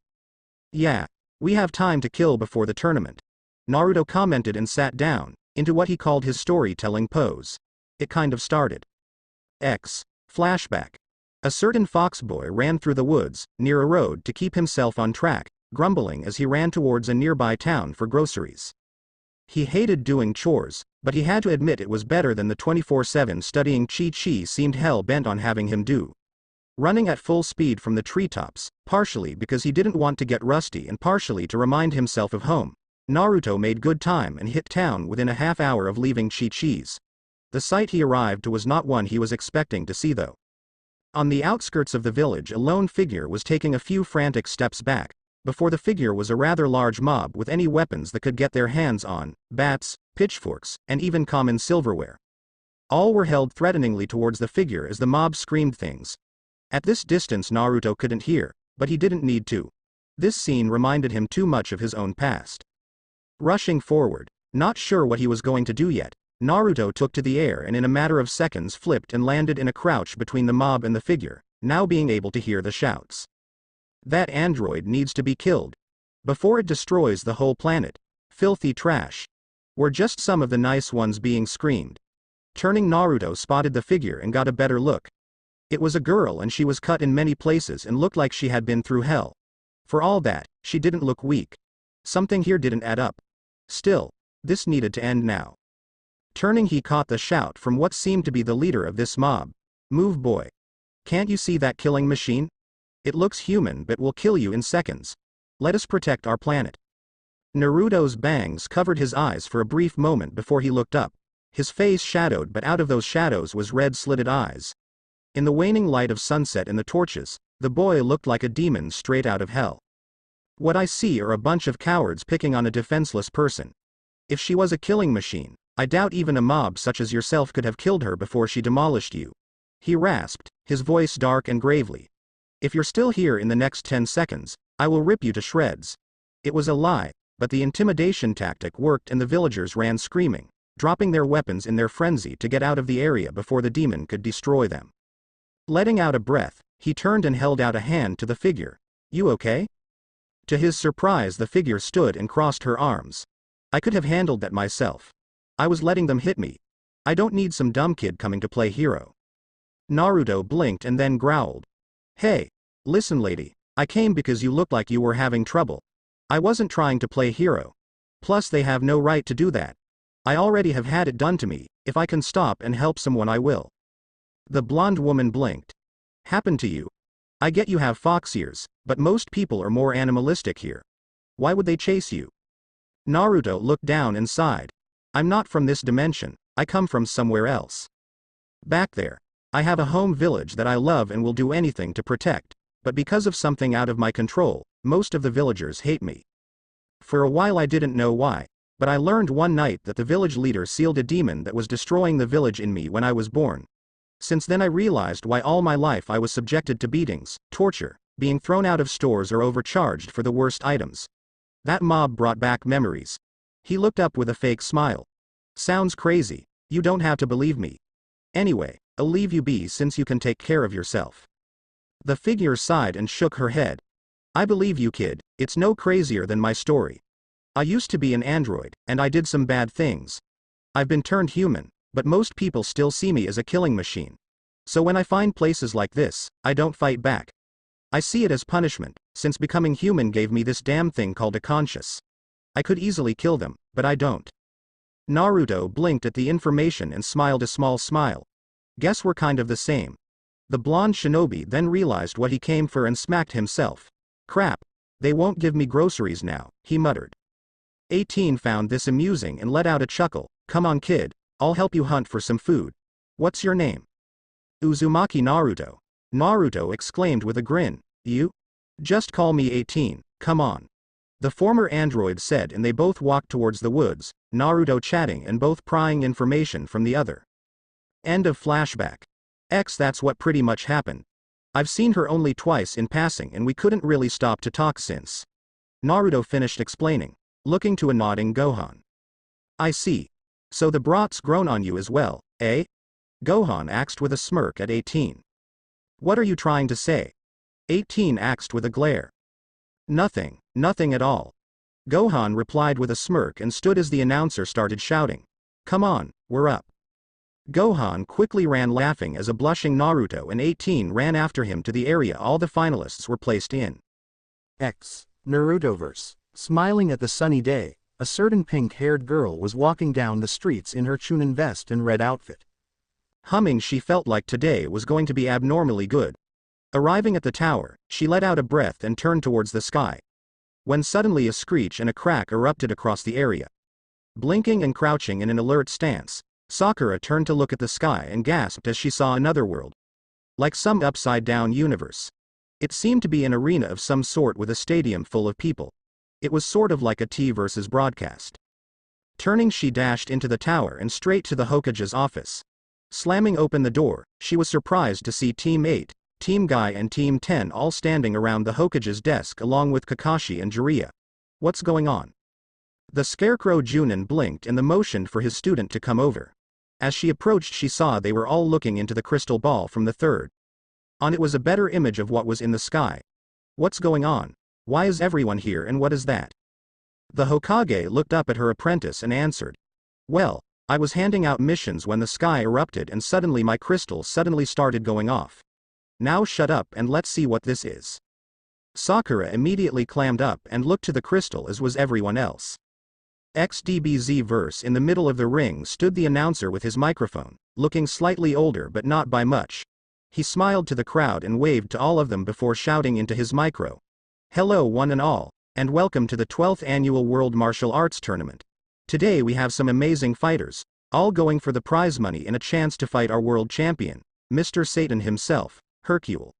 Yeah, we have time to kill before the tournament. Naruto commented and sat down, into what he called his storytelling pose. It kind of started. Flashback. A certain fox boy ran through the woods, near a road to keep himself on track, grumbling as he ran towards a nearby town for groceries. He hated doing chores, but he had to admit it was better than the 24/7 studying Chi seemed hell-bent on having him do. Running at full speed from the treetops, partially because he didn't want to get rusty and partially to remind himself of home, Naruto made good time and hit town within a half hour of leaving Chi-Chi's. The sight he arrived to was not one he was expecting to see though. On the outskirts of the village a lone figure was taking a few frantic steps back. Before the figure was a rather large mob with any weapons that could get their hands on, bats, pitchforks, and even common silverware. All were held threateningly towards the figure as the mob screamed things. At this distance Naruto couldn't hear, but he didn't need to. This scene reminded him too much of his own past. Rushing forward, not sure what he was going to do yet, Naruto took to the air and in a matter of seconds flipped and landed in a crouch between the mob and the figure, now being able to hear the shouts. That android needs to be killed. Before it destroys the whole planet. Filthy trash. Were just some of the nice ones being screamed. Turning, Naruto spotted the figure and got a better look. It was a girl and she was cut in many places and looked like she had been through hell. For all that, she didn't look weak. Something here didn't add up. Still, this needed to end now. Turning, he caught the shout from what seemed to be the leader of this mob. "Move, boy. Can't you see that killing machine? It looks human but will kill you in seconds. Let us protect our planet." Naruto's bangs covered his eyes for a brief moment before he looked up. His face shadowed, but out of those shadows was red slitted eyes. In the waning light of sunset and the torches, the boy looked like a demon straight out of hell. "What I see are a bunch of cowards picking on a defenseless person. If she was a killing machine, I doubt even a mob such as yourself could have killed her before she demolished you," he rasped, his voice dark and gravely. "If you're still here in the next 10 seconds, I will rip you to shreds." It was a lie, but the intimidation tactic worked and the villagers ran screaming, dropping their weapons in their frenzy to get out of the area before the demon could destroy them. Letting out a breath, he turned and held out a hand to the figure. "You okay?" To his surprise, the figure stood and crossed her arms. "I could have handled that myself. I was letting them hit me. I don't need some dumb kid coming to play hero." Naruto blinked and then growled. "Hey, listen lady, I came because you looked like you were having trouble. I wasn't trying to play hero. Plus they have no right to do that. I already have had it done to me. If I can stop and help someone I will." The blonde woman blinked. "Happened to you? I get you have fox ears, but most people are more animalistic here. Why would they chase you?" Naruto looked down and sighed. "I'm not from this dimension, I come from somewhere else. Back there. I have a home village that I love and will do anything to protect, but because of something out of my control, most of the villagers hate me. For a while I didn't know why, but I learned one night that the village leader sealed a demon that was destroying the village in me when I was born. Since then I realized why all my life I was subjected to beatings, torture, being thrown out of stores or overcharged for the worst items. That mob brought back memories." He looked up with a fake smile. "Sounds crazy. You don't have to believe me. Anyway, I'll leave you be since you can take care of yourself." The figure sighed and shook her head. "I believe you, kid, it's no crazier than my story. I used to be an android, and I did some bad things. I've been turned human, but most people still see me as a killing machine. So when I find places like this, I don't fight back. I see it as punishment, since becoming human gave me this damn thing called a conscience. I could easily kill them, but I don't. Naruto blinked at the information and smiled a small smile. Guess we're kind of the same. The blonde shinobi then realized what he came for and smacked himself. Crap. They won't give me groceries now, he muttered. 18 found this amusing and let out a chuckle. Come on kid, I'll help you hunt for some food. What's your name? Uzumaki Naruto. Naruto exclaimed with a grin. You? Just call me 18, come on. The former android said, and they both walked towards the woods, Naruto chatting and both prying information from the other. End of flashback. That's what pretty much happened. I've seen her only twice in passing and we couldn't really stop to talk since. Naruto finished explaining, looking to a nodding Gohan. I see. So the brat's grown on you as well, eh? Gohan asked with a smirk at 18. What are you trying to say? 18 asked with a glare. Nothing at all. Gohan replied with a smirk and stood as the announcer started shouting. Come on, we're up. Gohan quickly ran laughing as a blushing Naruto and 18 ran after him to the area all the finalists were placed in. Narutoverse. Smiling at the sunny day, a certain pink-haired girl was walking down the streets in her Chunin vest and red outfit. Humming, she felt like today was going to be abnormally good. Arriving at the tower, she let out a breath and turned towards the sky. When suddenly a screech and a crack erupted across the area. Blinking and crouching in an alert stance, Sakura turned to look at the sky and gasped as she saw another world. Like some upside-down universe. It seemed to be an arena of some sort with a stadium full of people. It was sort of like a T versus broadcast. Turning, she dashed into the tower and straight to the Hokage's office. Slamming open the door, she was surprised to see Team 8, Team Guy and Team 10 all standing around the Hokage's desk along with Kakashi and Jiraiya. What's going on? The Scarecrow Junin blinked and motioned for his student to come over. As she approached, she saw they were all looking into the crystal ball from the third. On it was a better image of what was in the sky. What's going on? Why is everyone here and what is that? The Hokage looked up at her apprentice and answered. Well, I was handing out missions when the sky erupted and suddenly my crystal suddenly started going off. Now shut up and let's see what this is. Sakura immediately clammed up and looked to the crystal as was everyone else. XDBZ verse. In the middle of the ring stood the announcer with his microphone, looking slightly older but not by much. He smiled to the crowd and waved to all of them before shouting into his micro. Hello one and all, and welcome to the 12th Annual World Martial Arts Tournament. Today we have some amazing fighters, all going for the prize money and a chance to fight our world champion, Mr. Satan himself, Hercule.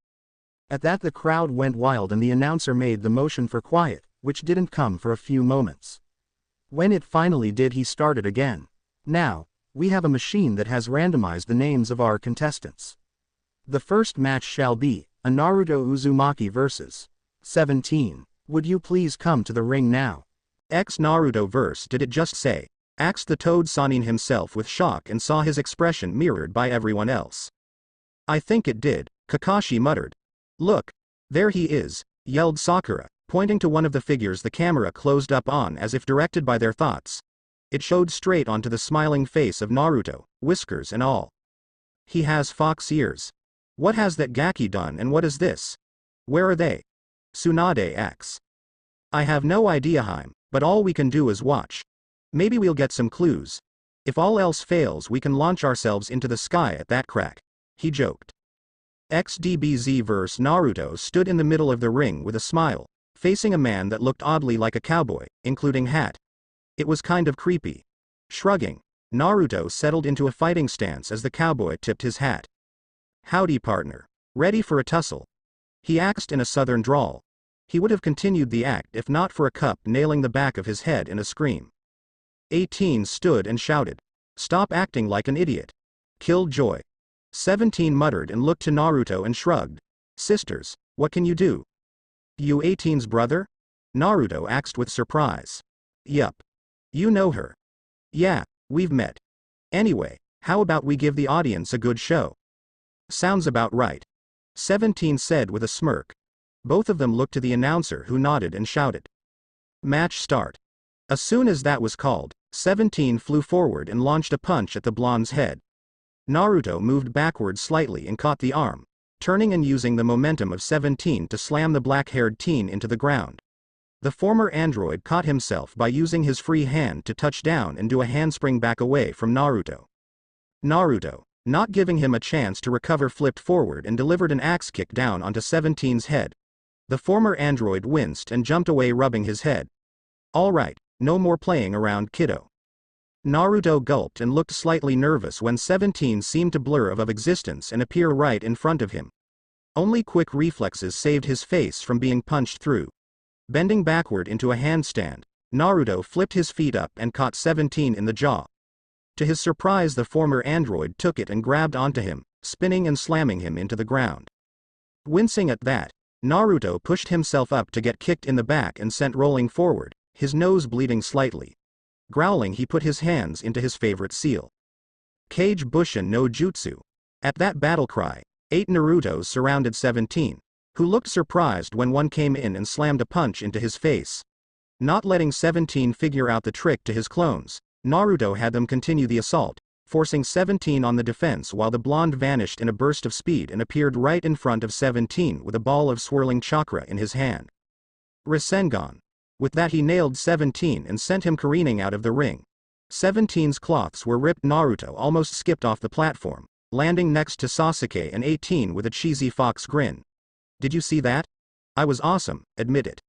At that the crowd went wild and the announcer made the motion for quiet, which didn't come for a few moments. When it finally did, he started again. Now, we have a machine that has randomized the names of our contestants. The first match shall be a Naruto Uzumaki vs. 17. Would you please come to the ring now? Naruto verse. Did it just say? Asked the Toad Sanin himself with shock and saw his expression mirrored by everyone else. I think it did, Kakashi muttered. Look, there he is, yelled Sakura, pointing to one of the figures the camera closed up on as if directed by their thoughts. It showed straight onto the smiling face of Naruto, whiskers and all. He has fox ears. What has that Gaki done and what is this? Where are they? Tsunade asks. I have no idea, Haim, but all we can do is watch. Maybe we'll get some clues. If all else fails, we can launch ourselves into the sky at that crack. He joked. XDBZ verse. Naruto stood in the middle of the ring with a smile, facing a man that looked oddly like a cowboy, including hat. It was kind of creepy. Shrugging, Naruto settled into a fighting stance as the cowboy tipped his hat. Howdy partner. Ready for a tussle? He asked in a southern drawl. He would have continued the act if not for a cup nailing the back of his head in a scream. 18 stood and shouted. Stop acting like an idiot. Killjoy. 17 muttered and looked to Naruto and shrugged. Sisters, what can you do? You 18's brother? Naruto asked with surprise. Yup. You know her. Yeah, we've met. Anyway, how about we give the audience a good show? Sounds about right. 17 said with a smirk. Both of them looked to the announcer who nodded and shouted. Match start. As soon as that was called, 17 flew forward and launched a punch at the blonde's head. Naruto moved backward slightly and caught the arm, turning and using the momentum of 17 to slam the black-haired teen into the ground. The former android caught himself by using his free hand to touch down and do a handspring back away from Naruto. Naruto, not giving him a chance to recover, flipped forward and delivered an axe kick down onto 17's head. The former android winced and jumped away, rubbing his head. "All right, no more playing around, kiddo." Naruto gulped and looked slightly nervous when 17 seemed to blur out of existence and appear right in front of him. Only quick reflexes saved his face from being punched through. Bending backward into a handstand, Naruto flipped his feet up and caught 17 in the jaw. To his surprise, the former android took it and grabbed onto him, spinning and slamming him into the ground. Wincing at that, Naruto pushed himself up to get kicked in the back and sent rolling forward, his nose bleeding slightly. Growling, he put his hands into his favorite seal. Kage Bushin no Jutsu. At that battle cry, 8 Narutos surrounded 17, who looked surprised when one came in and slammed a punch into his face. Not letting 17 figure out the trick to his clones, Naruto had them continue the assault, forcing 17 on the defense while the blonde vanished in a burst of speed and appeared right in front of 17 with a ball of swirling chakra in his hand. Rasengan. With that, he nailed 17 and sent him careening out of the ring. 17's cloths were ripped. Naruto almost skipped off the platform, landing next to Sasuke and 18 with a cheesy fox grin. "Did you see that? I was awesome, admit it."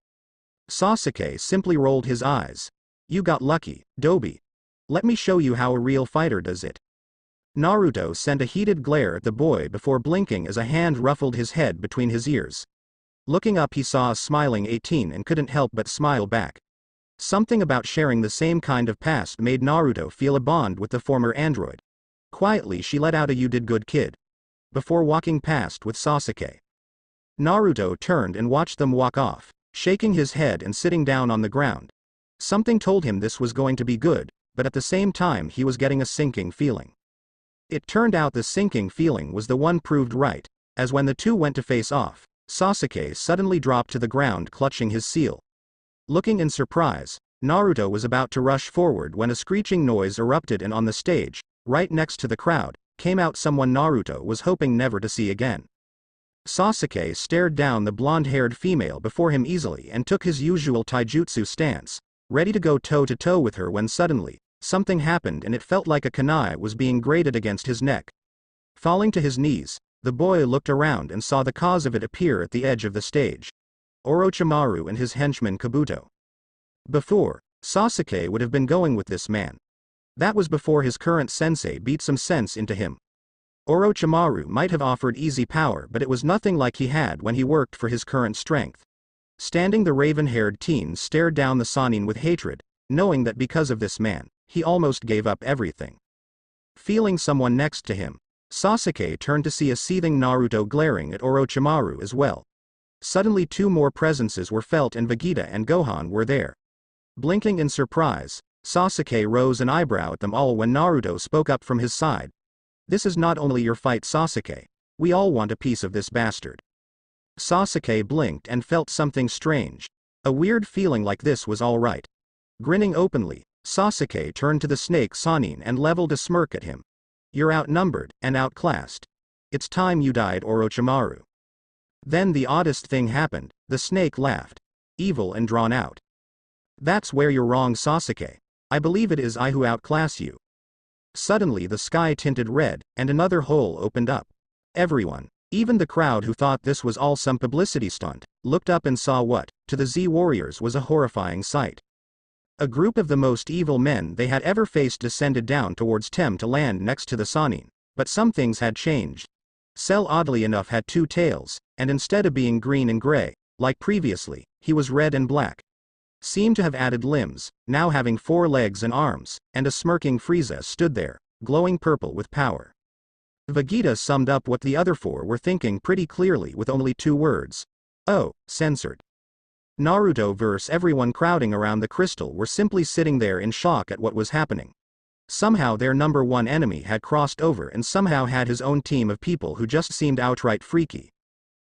Sasuke simply rolled his eyes. "You got lucky, Dobi. Let me show you how a real fighter does it." Naruto sent a heated glare at the boy before blinking as a hand ruffled his head between his ears. Looking up, he saw a smiling 18 and couldn't help but smile back. Something about sharing the same kind of past made Naruto feel a bond with the former android. Quietly, she let out a "you did good, kid," before walking past with Sasuke. Naruto turned and watched them walk off, shaking his head and sitting down on the ground. Something told him this was going to be good, but at the same time he was getting a sinking feeling. It turned out the sinking feeling was the one proved right, as when the two went to face off, Sasuke suddenly dropped to the ground clutching his seal. Looking in surprise, Naruto was about to rush forward when a screeching noise erupted, and on the stage, right next to the crowd, came out someone Naruto was hoping never to see again. Sasuke stared down the blonde-haired female before him easily and took his usual taijutsu stance, ready to go toe-to-toe with her, when suddenly, something happened and it felt like a kunai was being grated against his neck. Falling to his knees, the boy looked around and saw the cause of it appear at the edge of the stage. Orochimaru and his henchman Kabuto. Before, Sasuke would have been going with this man. That was before his current sensei beat some sense into him. Orochimaru might have offered easy power, but it was nothing like he had when he worked for his current strength. Standing, the raven-haired teen stared down the Sannin with hatred, knowing that because of this man, he almost gave up everything. Feeling someone next to him, Sasuke turned to see a seething Naruto glaring at Orochimaru as well. Suddenly 2 more presences were felt and Vegeta and Gohan were there. Blinking in surprise, Sasuke rose an eyebrow at them all when Naruto spoke up from his side. "This is not only your fight, Sasuke. We all want a piece of this bastard." Sasuke blinked and felt something strange. A weird feeling like this was all right. Grinning openly, Sasuke turned to the snake Sannin and leveled a smirk at him. "You're outnumbered and outclassed. It's time you died, Orochimaru." Then the oddest thing happened. The snake laughed. Evil and drawn out. "That's where you're wrong, Sasuke. I believe it is I who outclass you." Suddenly the sky tinted red, and another hole opened up. Everyone, even the crowd who thought this was all some publicity stunt, looked up and saw what, to the Z warriors, was a horrifying sight. A group of the most evil men they had ever faced descended down towards Tem to land next to the Sannin, but some things had changed. Cell, oddly enough, had 2 tails, and instead of being green and gray, like previously, he was red and black. Seemed to have added limbs, now having 4 legs and arms, and a smirking Frieza stood there, glowing purple with power. Vegeta summed up what the other 4 were thinking pretty clearly with only 2 words. "Oh, censored." Naruto versus everyone crowding around the crystal were simply sitting there in shock at what was happening. Somehow their number 1 enemy had crossed over and somehow had his own team of people who just seemed outright freaky.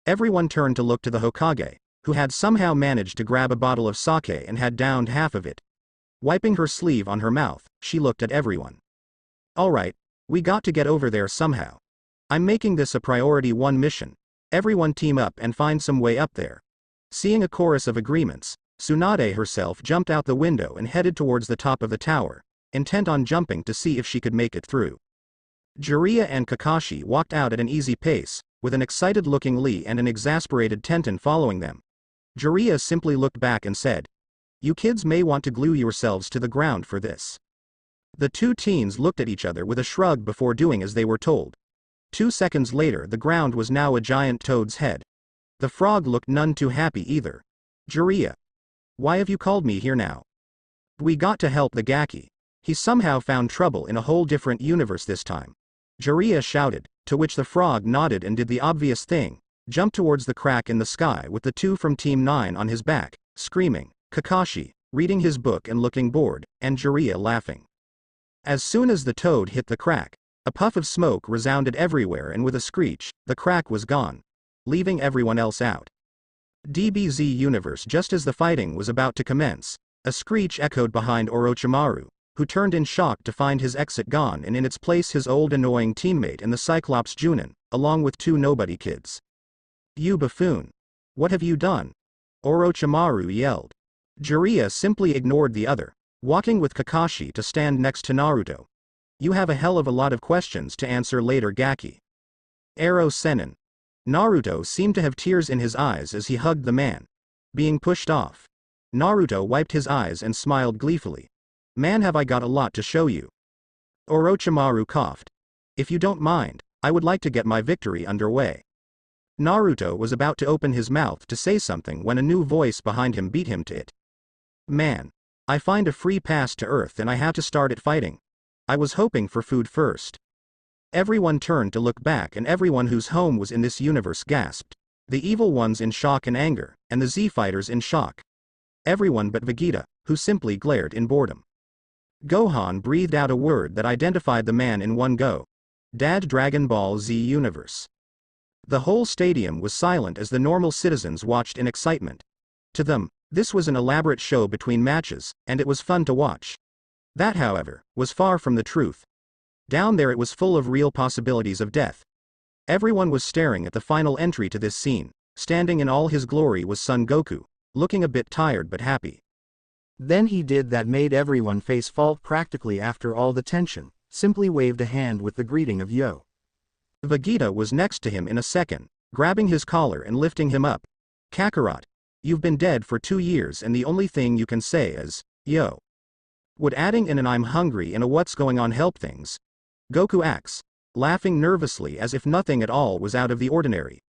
Everyone turned to look to the Hokage, who had somehow managed to grab a bottle of sake and had downed half of it. Wiping her sleeve on her mouth, she looked at everyone. Alright, we got to get over there somehow. I'm making this a priority 1 mission. Everyone team up and find some way up there. Seeing a chorus of agreements, Tsunade herself jumped out the window and headed towards the top of the tower, intent on jumping to see if she could make it through. Jiraiya and Kakashi walked out at an easy pace, with an excited-looking Lee and an exasperated Tenten following them. Jiraiya simply looked back and said, "You kids may want to glue yourselves to the ground for this." The 2 teens looked at each other with a shrug before doing as they were told. 2 seconds later the ground was now a giant toad's head. The frog looked none too happy either. "Jiraiya, why have you called me here now?" "We got to help the Gaki. He somehow found trouble in a whole different universe this time," Jiraiya shouted, to which the frog nodded and did the obvious thing, jumped towards the crack in the sky with the 2 from Team 9 on his back, screaming, Kakashi, reading his book and looking bored, and Jiraiya laughing. As soon as the toad hit the crack, a puff of smoke resounded everywhere and with a screech, the crack was gone, leaving everyone else out. DBZ universe. Just as the fighting was about to commence, a screech echoed behind Orochimaru, who turned in shock to find his exit gone and in its place his old annoying teammate and the Cyclops Junin, along with 2 nobody kids. "You buffoon! What have you done?" Orochimaru yelled. Jiraiya simply ignored the other, walking with Kakashi to stand next to Naruto. "You have a hell of a lot of questions to answer later, Gaki." Arrow Sennin. Naruto seemed to have tears in his eyes as he hugged the man. Being pushed off, Naruto wiped his eyes and smiled gleefully. "Man, have I got a lot to show you." Orochimaru coughed. "If you don't mind, I would like to get my victory underway." Naruto was about to open his mouth to say something when a new voice behind him beat him to it. "Man, I find a free pass to Earth and I have to start it fighting. I was hoping for food first." Everyone turned to look back and everyone whose home was in this universe gasped. The evil ones in shock and anger, and the Z-fighters in shock. Everyone but Vegeta, who simply glared in boredom. Gohan breathed out a word that identified the man in one go. Dad. Dragon Ball Z Universe. The whole stadium was silent as the normal citizens watched in excitement. To them, this was an elaborate show between matches, and it was fun to watch. That, however, was far from the truth. Down there it was full of real possibilities of death. Everyone was staring at the final entry to this scene. Standing in all his glory was Son Goku, looking a bit tired but happy. Then he did that made everyone face fault practically after all the tension, simply waved a hand with the greeting of yo. Vegeta was next to him in a second, grabbing his collar and lifting him up. "Kakarot, you've been dead for 2 years and the only thing you can say is, yo." Would adding in an "I'm hungry" and a "what's going on" help things? Goku acts, laughing nervously as if nothing at all was out of the ordinary.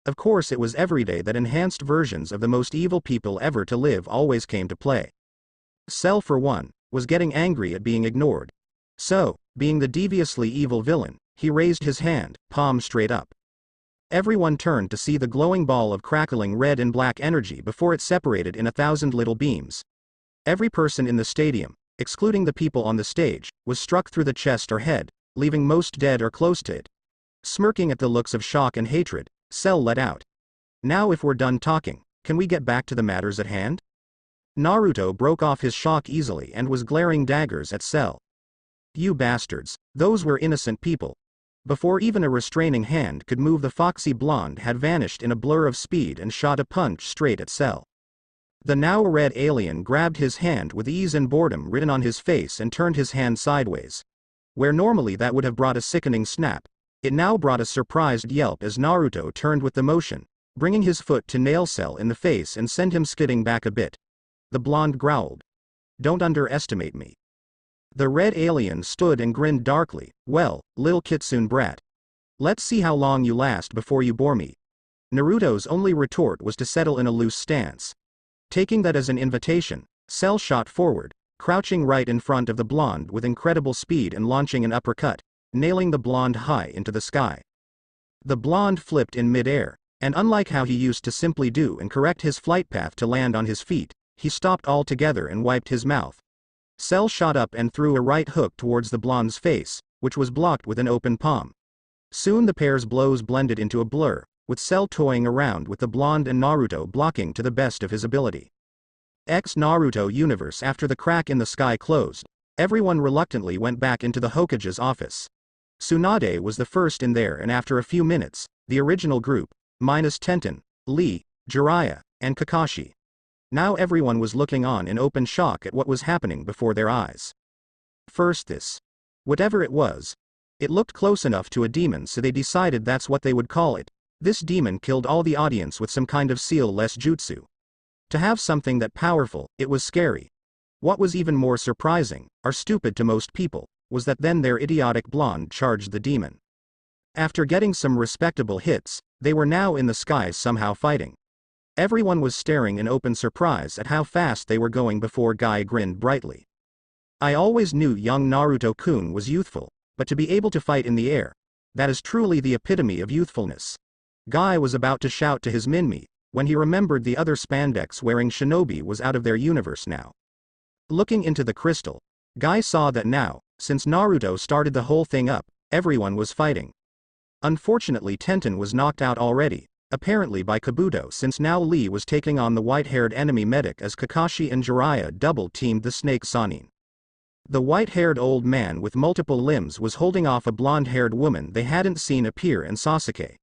Of course it was every day that enhanced versions of the most evil people ever to live always came to play. Cell, for one, was getting angry at being ignored. So, being the deviously evil villain, he raised his hand, palm straight up. Everyone turned to see the glowing ball of crackling red and black energy before it separated in 1,000 little beams. Every person in the stadium, excluding the people on the stage, was struck through the chest or head, leaving most dead or close to it. Smirking at the looks of shock and hatred, Cell let out. "Now if we're done talking, can we get back to the matters at hand?" Naruto broke off his shock easily and was glaring daggers at Cell. "You bastards, those were innocent people." Before even a restraining hand could move, the foxy blonde had vanished in a blur of speed and shot a punch straight at Cell. The now red alien grabbed his hand with ease and boredom written on his face and turned his hand sideways. Where normally that would have brought a sickening snap, it now brought a surprised yelp as Naruto turned with the motion, bringing his foot to nail Cell in the face and send him skidding back a bit. The blonde growled, "Don't underestimate me." The red alien stood and grinned darkly. "Well, lil kitsune brat. Let's see how long you last before you bore me." Naruto's only retort was to settle in a loose stance. Taking that as an invitation, Cell shot forward, crouching right in front of the blonde with incredible speed and launching an uppercut, nailing the blonde high into the sky. The blonde flipped in midair, and unlike how he used to simply do and correct his flight path to land on his feet, he stopped altogether and wiped his mouth. Cell shot up and threw a right hook towards the blonde's face, which was blocked with an open palm. Soon the pair's blows blended into a blur, with Cell toying around with the blonde and Naruto blocking to the best of his ability. Naruto universe. After the crack in the sky closed, everyone reluctantly went back into the Hokage's office. Tsunade was the first in there, and after a few minutes, the original group, minus Tenten, Lee, Jiraiya, and Kakashi. Now everyone was looking on in open shock at what was happening before their eyes. First this. Whatever it was. It looked close enough to a demon, so they decided that's what they would call it. This demon killed all the audience with some kind of seal-less jutsu. To have something that powerful, it was scary. What was even more surprising, or stupid to most people, was that then their idiotic blonde charged the demon. After getting some respectable hits, they were now in the skies somehow fighting. Everyone was staring in open surprise at how fast they were going before Guy grinned brightly. I always knew young Naruto-kun was youthful, but to be able to fight in the air, that is truly the epitome of youthfulness. Guy was about to shout to his Minmi, when he remembered the other spandex-wearing shinobi was out of their universe now. Looking into the crystal, Guy saw that now, since Naruto started the whole thing up, everyone was fighting. Unfortunately Tenten was knocked out already, apparently by Kabuto, since now Lee was taking on the white-haired enemy medic as Kakashi and Jiraiya double-teamed the snake Sannin. The white-haired old man with multiple limbs was holding off a blonde-haired woman they hadn't seen appear in Sasuke.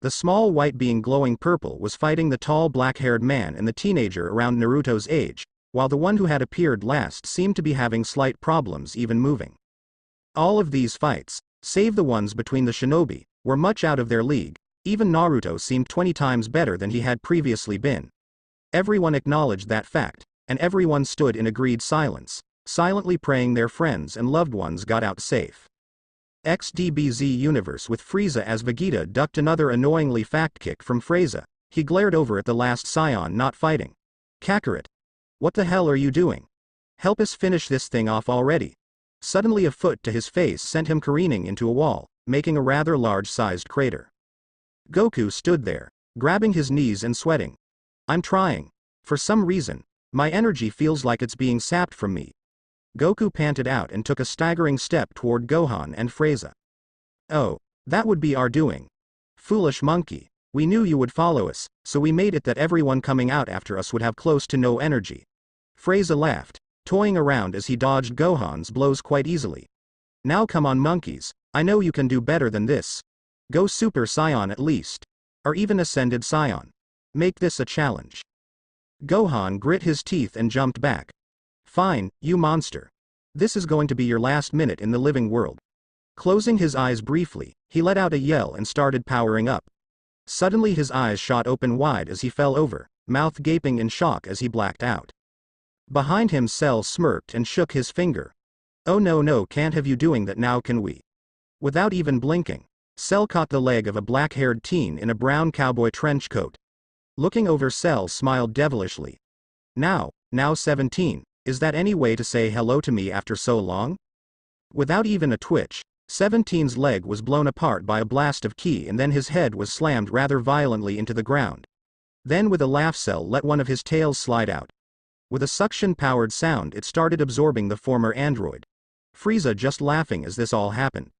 The small white being glowing purple was fighting the tall black-haired man and the teenager around Naruto's age, while the one who had appeared last seemed to be having slight problems even moving. All of these fights, save the ones between the shinobi, were much out of their league. Even Naruto seemed 20 times better than he had previously been. Everyone acknowledged that fact, and everyone stood in agreed silence, silently praying their friends and loved ones got out safe. XDBZ universe with Frieza as Vegeta ducked another annoyingly fact kick from Frieza. He glared over at the last scion not fighting. Kakarot. What the hell are you doing? Help us finish this thing off already. Suddenly a foot to his face sent him careening into a wall, making a rather large-sized crater. Goku stood there, grabbing his knees and sweating. I'm trying. For some reason, my energy feels like it's being sapped from me. Goku panted out and took a staggering step toward Gohan and Frieza. Oh, that would be our doing. Foolish monkey. We knew you would follow us, so we made it that everyone coming out after us would have close to no energy. Frieza laughed, toying around as he dodged Gohan's blows quite easily. Now come on monkeys, I know you can do better than this. Go Super Saiyan at least. Or even Ascended Saiyan. Make this a challenge. Gohan grit his teeth and jumped back. Fine, you monster. This is going to be your last minute in the living world. Closing his eyes briefly, he let out a yell and started powering up. Suddenly his eyes shot open wide as he fell over, mouth gaping in shock as he blacked out. Behind him Cell smirked and shook his finger. Oh no, can't have you doing that now, can we? Without even blinking, Cell caught the leg of a black-haired teen in a brown cowboy trench coat. Looking over, Cell smiled devilishly. Now 17, is that any way to say hello to me after so long? Without even a twitch, 17's leg was blown apart by a blast of ki and then his head was slammed rather violently into the ground. Then with a laugh Cell let one of his tails slide out. With a suction-powered sound it started absorbing the former android. Frieza just laughing as this all happened.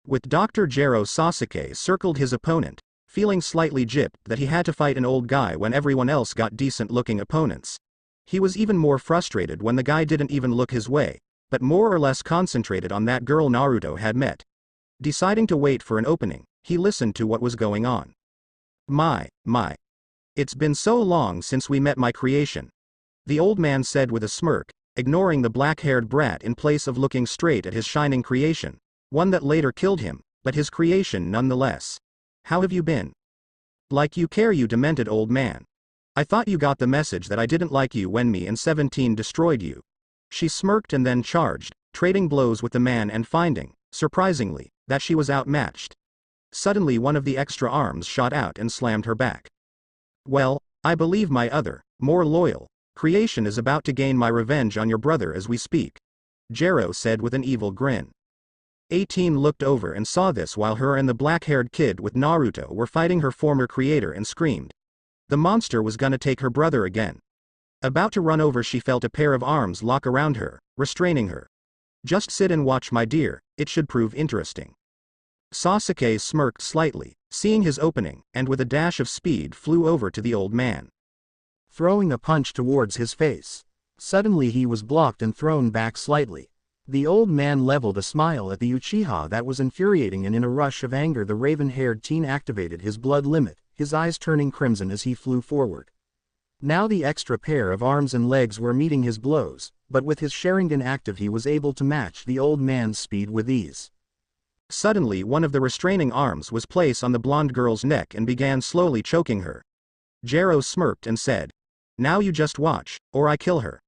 With Dr. Gero, Sasuke circled his opponent, feeling slightly gypped that he had to fight an old guy when everyone else got decent-looking opponents. He was even more frustrated when the guy didn't even look his way, but more or less concentrated on that girl Naruto had met. Deciding to wait for an opening, he listened to what was going on. My. It's been so long since we met my creation. The old man said with a smirk, ignoring the black-haired brat in place of looking straight at his shining creation, one that later killed him, but his creation nonetheless. How have you been? Like you care, you demented old man. I thought you got the message that I didn't like you when me and 17 destroyed you. She smirked and then charged, trading blows with the man and finding, surprisingly, that she was outmatched. Suddenly one of the extra arms shot out and slammed her back. Well, I believe my other, more loyal, creation is about to gain my revenge on your brother as we speak. Gero said with an evil grin. 18 looked over and saw this while her and the black-haired kid with Naruto were fighting her former creator and screamed. The monster was gonna take her brother again. About to run over, she felt a pair of arms lock around her, restraining her. Just sit and watch, my dear, it should prove interesting. Sasuke smirked slightly, seeing his opening, and with a dash of speed flew over to the old man. throwing a punch towards his face. Suddenly he was blocked and thrown back slightly. The old man leveled a smile at the Uchiha that was infuriating, and in a rush of anger the raven-haired teen activated his blood limit, his eyes turning crimson as he flew forward. Now the extra pair of arms and legs were meeting his blows, but with his Sharingan active he was able to match the old man's speed with ease. Suddenly one of the restraining arms was placed on the blonde girl's neck and began slowly choking her. Jero smirked and said, "Now you just watch, or I kill her."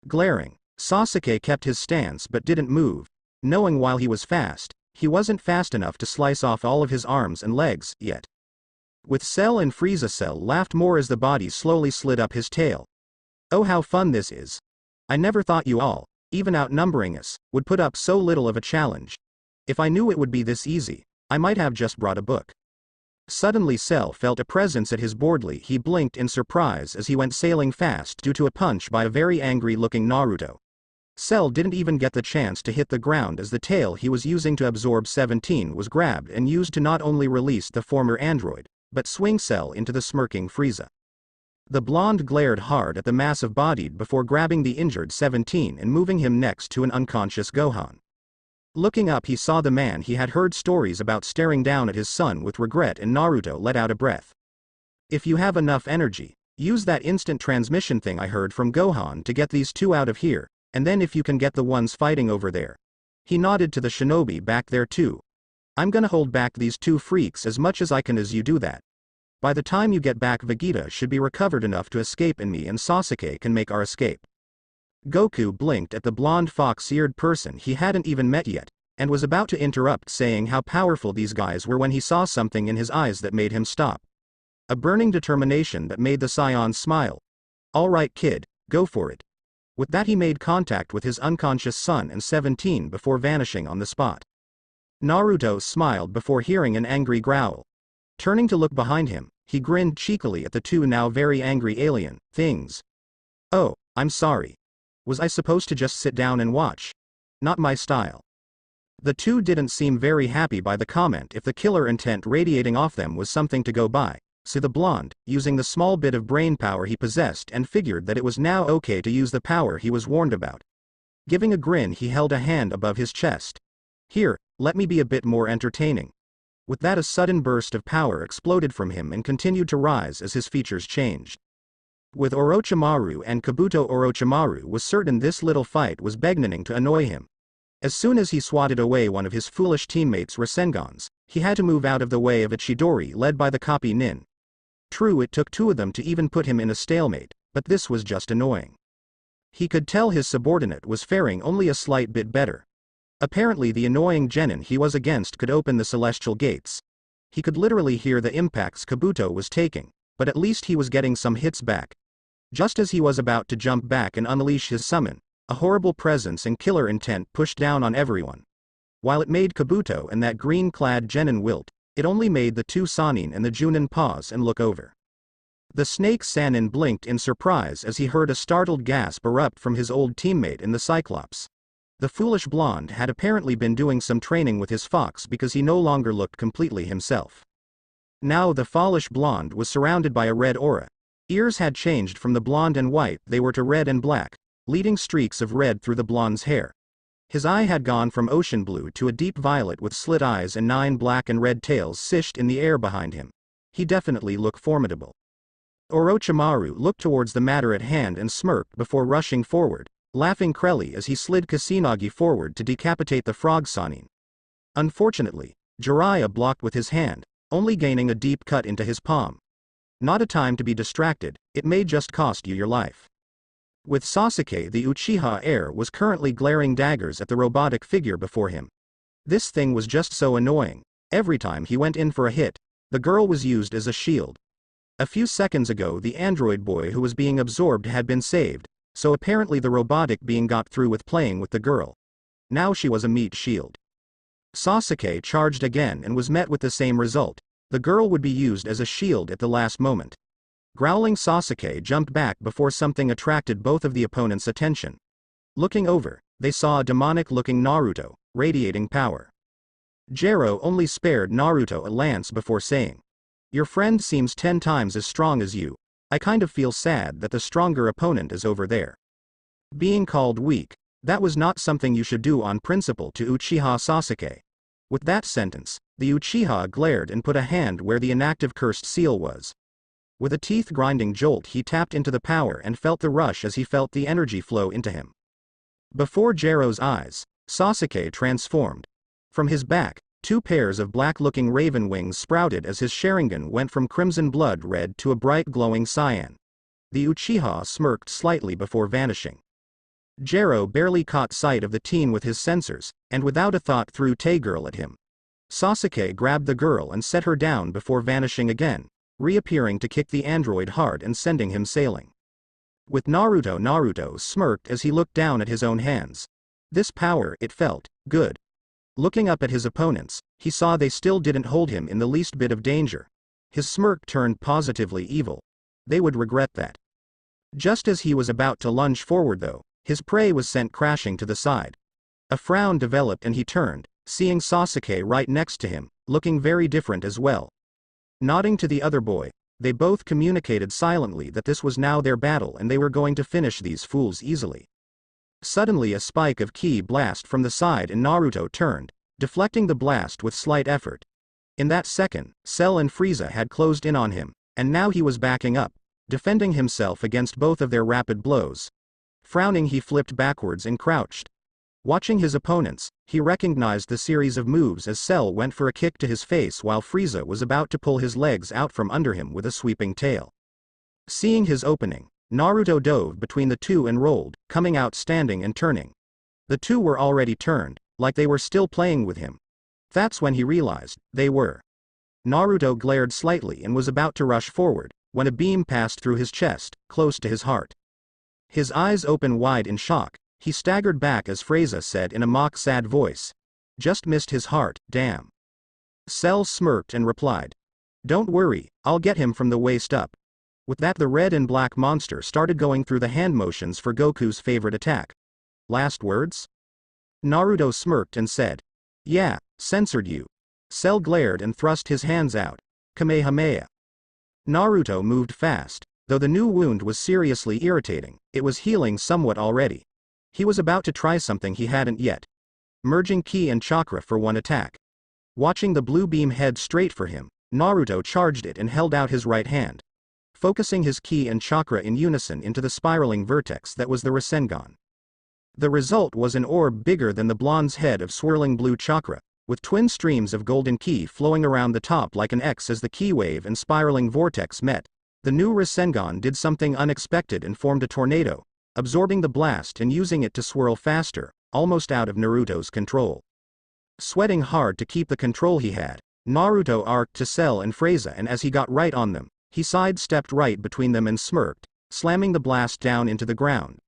Glaring, Sasuke kept his stance but didn't move, knowing while he was fast, he wasn't fast enough to slice off all of his arms and legs yet. With Cell and Frieza, Cell laughed more as the body slowly slid up his tail. "Oh, how fun this is. I never thought you all, even outnumbering us, would put up so little of a challenge. If I knew it would be this easy, I might have just brought a book." Suddenly Cell felt a presence at his boardly. He blinked in surprise as he went sailing fast due to a punch by a very angry-looking Naruto. Cell didn't even get the chance to hit the ground as the tail he was using to absorb 17 was grabbed and used to not only release the former android, but swing Cell into the smirking Frieza. The blonde glared hard at the massive bodied before grabbing the injured 17 and moving him next to an unconscious Gohan. Looking up he saw the man he had heard stories about staring down at his son with regret, and Naruto let out a breath. "If you have enough energy, use that instant transmission thing I heard from Gohan to get these two out of here, and then if you can get the ones fighting over there." He nodded to the shinobi back there too. "I'm gonna hold back these two freaks as much as I can as you do that. By the time you get back Vegeta should be recovered enough to escape and me and Sasuke can make our escape." Goku blinked at the blonde fox-eared person he hadn't even met yet, and was about to interrupt saying how powerful these guys were when he saw something in his eyes that made him stop. A burning determination that made the Scion smile. "All right kid, go for it." With that he made contact with his unconscious son and 17 before vanishing on the spot. Naruto smiled before hearing an angry growl. Turning to look behind him, he grinned cheekily at the two now very angry alien things. "Oh, I'm sorry. Was I supposed to just sit down and watch? Not my style." The two didn't seem very happy by the comment if the killer intent radiating off them was something to go by, so the blonde, using the small bit of brain power he possessed and figured that it was now okay to use the power he was warned about. Giving a grin he held a hand above his chest. "Here, let me be a bit more entertaining." With that a sudden burst of power exploded from him and continued to rise as his features changed. With Orochimaru and Kabuto, Orochimaru was certain this little fight was beginning to annoy him. As soon as he swatted away one of his foolish teammates' Rasengans, he had to move out of the way of a Chidori led by the copy Nin. True, it took two of them to even put him in a stalemate, but this was just annoying. He could tell his subordinate was faring only a slight bit better. Apparently the annoying genin he was against could open the celestial gates. He could literally hear the impacts Kabuto was taking, but at least he was getting some hits back. Just as he was about to jump back and unleash his summon, a horrible presence and killer intent pushed down on everyone. While it made Kabuto and that green-clad genin wilt, it only made the two Sannin and the Junin pause and look over. The snake Sannin blinked in surprise as he heard a startled gasp erupt from his old teammate in the Cyclops. The foolish blonde had apparently been doing some training with his fox because he no longer looked completely himself. Now the foolish blonde was surrounded by a red aura. Ears had changed from the blonde and white they were to red and black, leading streaks of red through the blonde's hair. His eye had gone from ocean blue to a deep violet with slit eyes and 9 black and red tails sished in the air behind him. He definitely looked formidable. Orochimaru looked towards the matter at hand and smirked before rushing forward, laughing cruelly as he slid Kusanagi forward to decapitate the frog Sannin. Unfortunately, Jiraiya blocked with his hand, only gaining a deep cut into his palm. Not a time to be distracted, it may just cost you your life. With Sasuke, the Uchiha heir was currently glaring daggers at the robotic figure before him. This thing was just so annoying. Every time he went in for a hit, the girl was used as a shield. A few seconds ago the android boy who was being absorbed had been saved, so apparently the robotic being got through with playing with the girl. Now she was a meat shield. Sasuke charged again and was met with the same result. The girl would be used as a shield at the last moment. Growling, Sasuke jumped back before something attracted both of the opponents' attention. Looking over, they saw a demonic-looking Naruto, radiating power. Jero only spared Naruto a lance before saying, "Your friend seems 10 times as strong as you. I kind of feel sad that the stronger opponent is over there. Being called weak, that was not something you should do on principle to Uchiha Sasuke. With that sentence, the Uchiha glared and put a hand where the inactive cursed seal was. With a teeth-grinding jolt he tapped into the power and felt the rush as he felt the energy flow into him. Before Jiro's eyes, Sasuke transformed. From his back, 2 pairs of black-looking raven wings sprouted as his Sharingan went from crimson blood red to a bright glowing cyan. The Uchiha smirked slightly before vanishing. Jiro barely caught sight of the teen with his sensors, and without a thought threw Tae-girl at him. Sasuke grabbed the girl and set her down before vanishing again, reappearing to kick the android hard and sending him sailing. With Naruto smirked as he looked down at his own hands. This power, it felt good. Looking up at his opponents, he saw they still didn't hold him in the least bit of danger. His smirk turned positively evil. They would regret that. Just as he was about to lunge forward though, his prey was sent crashing to the side. A frown developed and he turned, seeing Sasuke right next to him, looking very different as well. Nodding to the other boy, they both communicated silently that this was now their battle and they were going to finish these fools easily. Suddenly a spike of ki blast from the side and Naruto turned, deflecting the blast with slight effort. In that second, Cell and Frieza had closed in on him, and now he was backing up, defending himself against both of their rapid blows. Frowning he flipped backwards and crouched. Watching his opponents, he recognized the series of moves as Cell went for a kick to his face while Frieza was about to pull his legs out from under him with a sweeping tail. Seeing his opening, Naruto dove between the two and rolled, coming out standing and turning. The two were already turned, like they were still playing with him. That's when he realized they were. Naruto glared slightly and was about to rush forward, when a beam passed through his chest, close to his heart. His eyes open wide in shock, he staggered back as Frieza said in a mock sad voice. Just missed his heart, damn. Cell smirked and replied. Don't worry, I'll get him from the waist up. With that the red and black monster started going through the hand motions for Goku's favorite attack. Last words? Naruto smirked and said. Yeah, censored you. Cell glared and thrust his hands out. Kamehameha. Naruto moved fast, though the new wound was seriously irritating, it was healing somewhat already. He was about to try something he hadn't yet. Merging ki and chakra for one attack. Watching the blue beam head straight for him, Naruto charged it and held out his right hand. Focusing his ki and chakra in unison into the spiraling vertex that was the Rasengan. The result was an orb bigger than the blonde's head of swirling blue chakra, with twin streams of golden ki flowing around the top like an X as the ki wave and spiraling vortex met. The new Rasengan did something unexpected and formed a tornado, absorbing the blast and using it to swirl faster, almost out of Naruto's control. Sweating hard to keep the control he had, Naruto arced to Cell and Frieza and as he got right on them, he sidestepped right between them and smirked, slamming the blast down into the ground.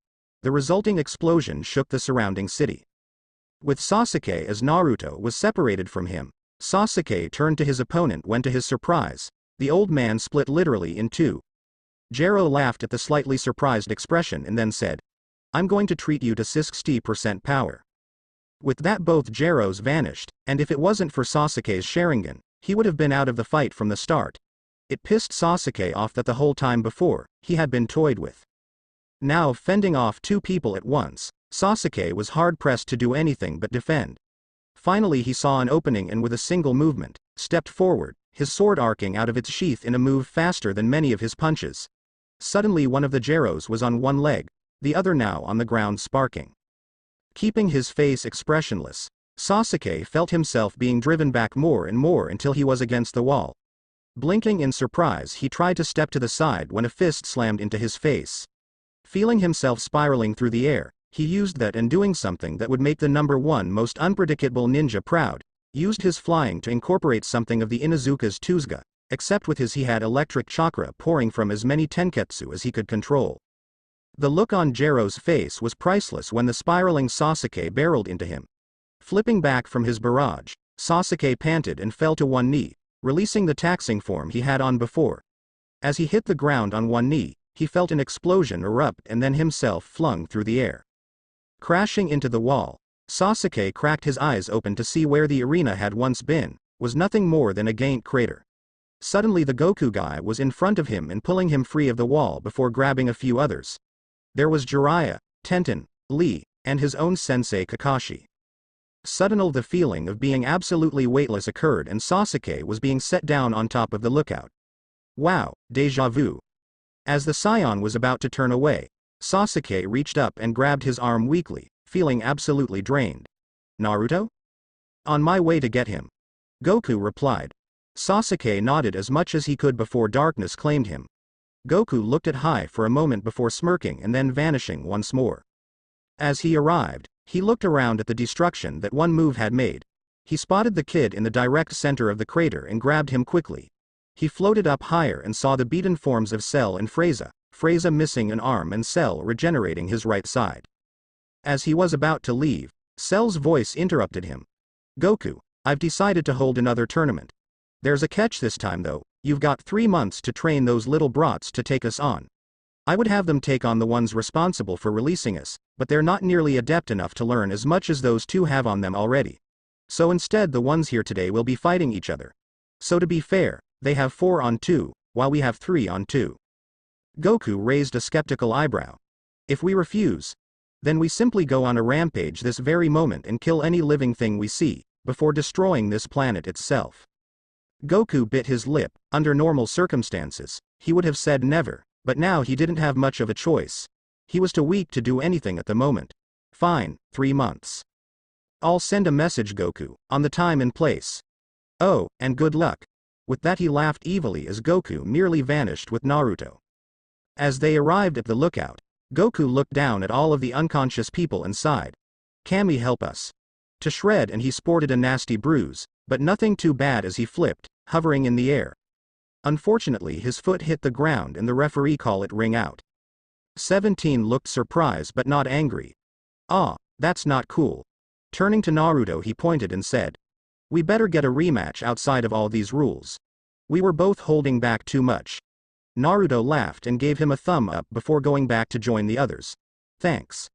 The resulting explosion shook the surrounding city. With Sasuke as Naruto was separated from him, Sasuke turned to his opponent when to his surprise, the old man split literally in two. Jiro laughed at the slightly surprised expression and then said, I'm going to treat you to 60% power. With that both Jiros vanished, and if it wasn't for Sasuke's Sharingan, he would have been out of the fight from the start. It pissed Sasuke off that the whole time before, he had been toyed with. Now fending off two people at once, Sasuke was hard-pressed to do anything but defend. Finally he saw an opening and with a single movement, stepped forward, his sword arcing out of its sheath in a move faster than many of his punches. Suddenly one of the Jiros was on one leg, the other now on the ground sparking. Keeping his face expressionless, Sasuke felt himself being driven back more and more until he was against the wall. Blinking in surprise he tried to step to the side when a fist slammed into his face. Feeling himself spiraling through the air, he used that and doing something that would make the #1 most unpredictable ninja proud, used his flying to incorporate something of the Inuzuka's Tsuga, except with his he had electric chakra pouring from as many tenketsu as he could control. The look on Jiro's face was priceless when the spiraling Sasuke barreled into him. Flipping back from his barrage, Sasuke panted and fell to one knee, releasing the taxing form he had on before. As he hit the ground on one knee, he felt an explosion erupt and then himself flung through the air. Crashing into the wall, Sasuke cracked his eyes open to see where the arena had once been, was nothing more than a giant crater. Suddenly the Goku guy was in front of him and pulling him free of the wall before grabbing a few others. There was Jiraiya, Tenten, Lee, and his own sensei Kakashi. Suddenly the feeling of being absolutely weightless occurred and Sasuke was being set down on top of the lookout. Wow, déjà vu. As the Saiyan was about to turn away, Sasuke reached up and grabbed his arm weakly, feeling absolutely drained. Naruto? On my way to get him. Goku replied. Sasuke nodded as much as he could before darkness claimed him. Goku looked at Hai for a moment before smirking and then vanishing once more. As he arrived, he looked around at the destruction that one move had made. He spotted the kid in the direct center of the crater and grabbed him quickly. He floated up higher and saw the beaten forms of Cell and Frieza missing an arm and Cell regenerating his right side. As he was about to leave, Cell's voice interrupted him. Goku, I've decided to hold another tournament. There's a catch this time though, you've got 3 months to train those little brats to take us on. I would have them take on the ones responsible for releasing us, but they're not nearly adept enough to learn as much as those two have on them already. So instead the ones here today will be fighting each other. So to be fair, they have 4 on 2, while we have 3 on 2. Goku raised a skeptical eyebrow. If we refuse, then we simply go on a rampage this very moment and kill any living thing we see, before destroying this planet itself. Goku bit his lip. Under normal circumstances, he would have said never, but now he didn't have much of a choice. He was too weak to do anything at the moment. Fine, 3 months. I'll send a message Goku, on the time and place. Oh, and good luck. With that he laughed evilly as Goku nearly vanished with Naruto. As they arrived at the lookout, Goku looked down at all of the unconscious people inside. Kami help us. To shred and he sported a nasty bruise, but nothing too bad as he flipped, hovering in the air. Unfortunately his foot hit the ground and the referee called it ring out. 17 looked surprised but not angry. Ah, that's not cool. Turning to Naruto he pointed and said. We better get a rematch outside of all these rules. We were both holding back too much. Naruto laughed and gave him a thumb up before going back to join the others. Thanks.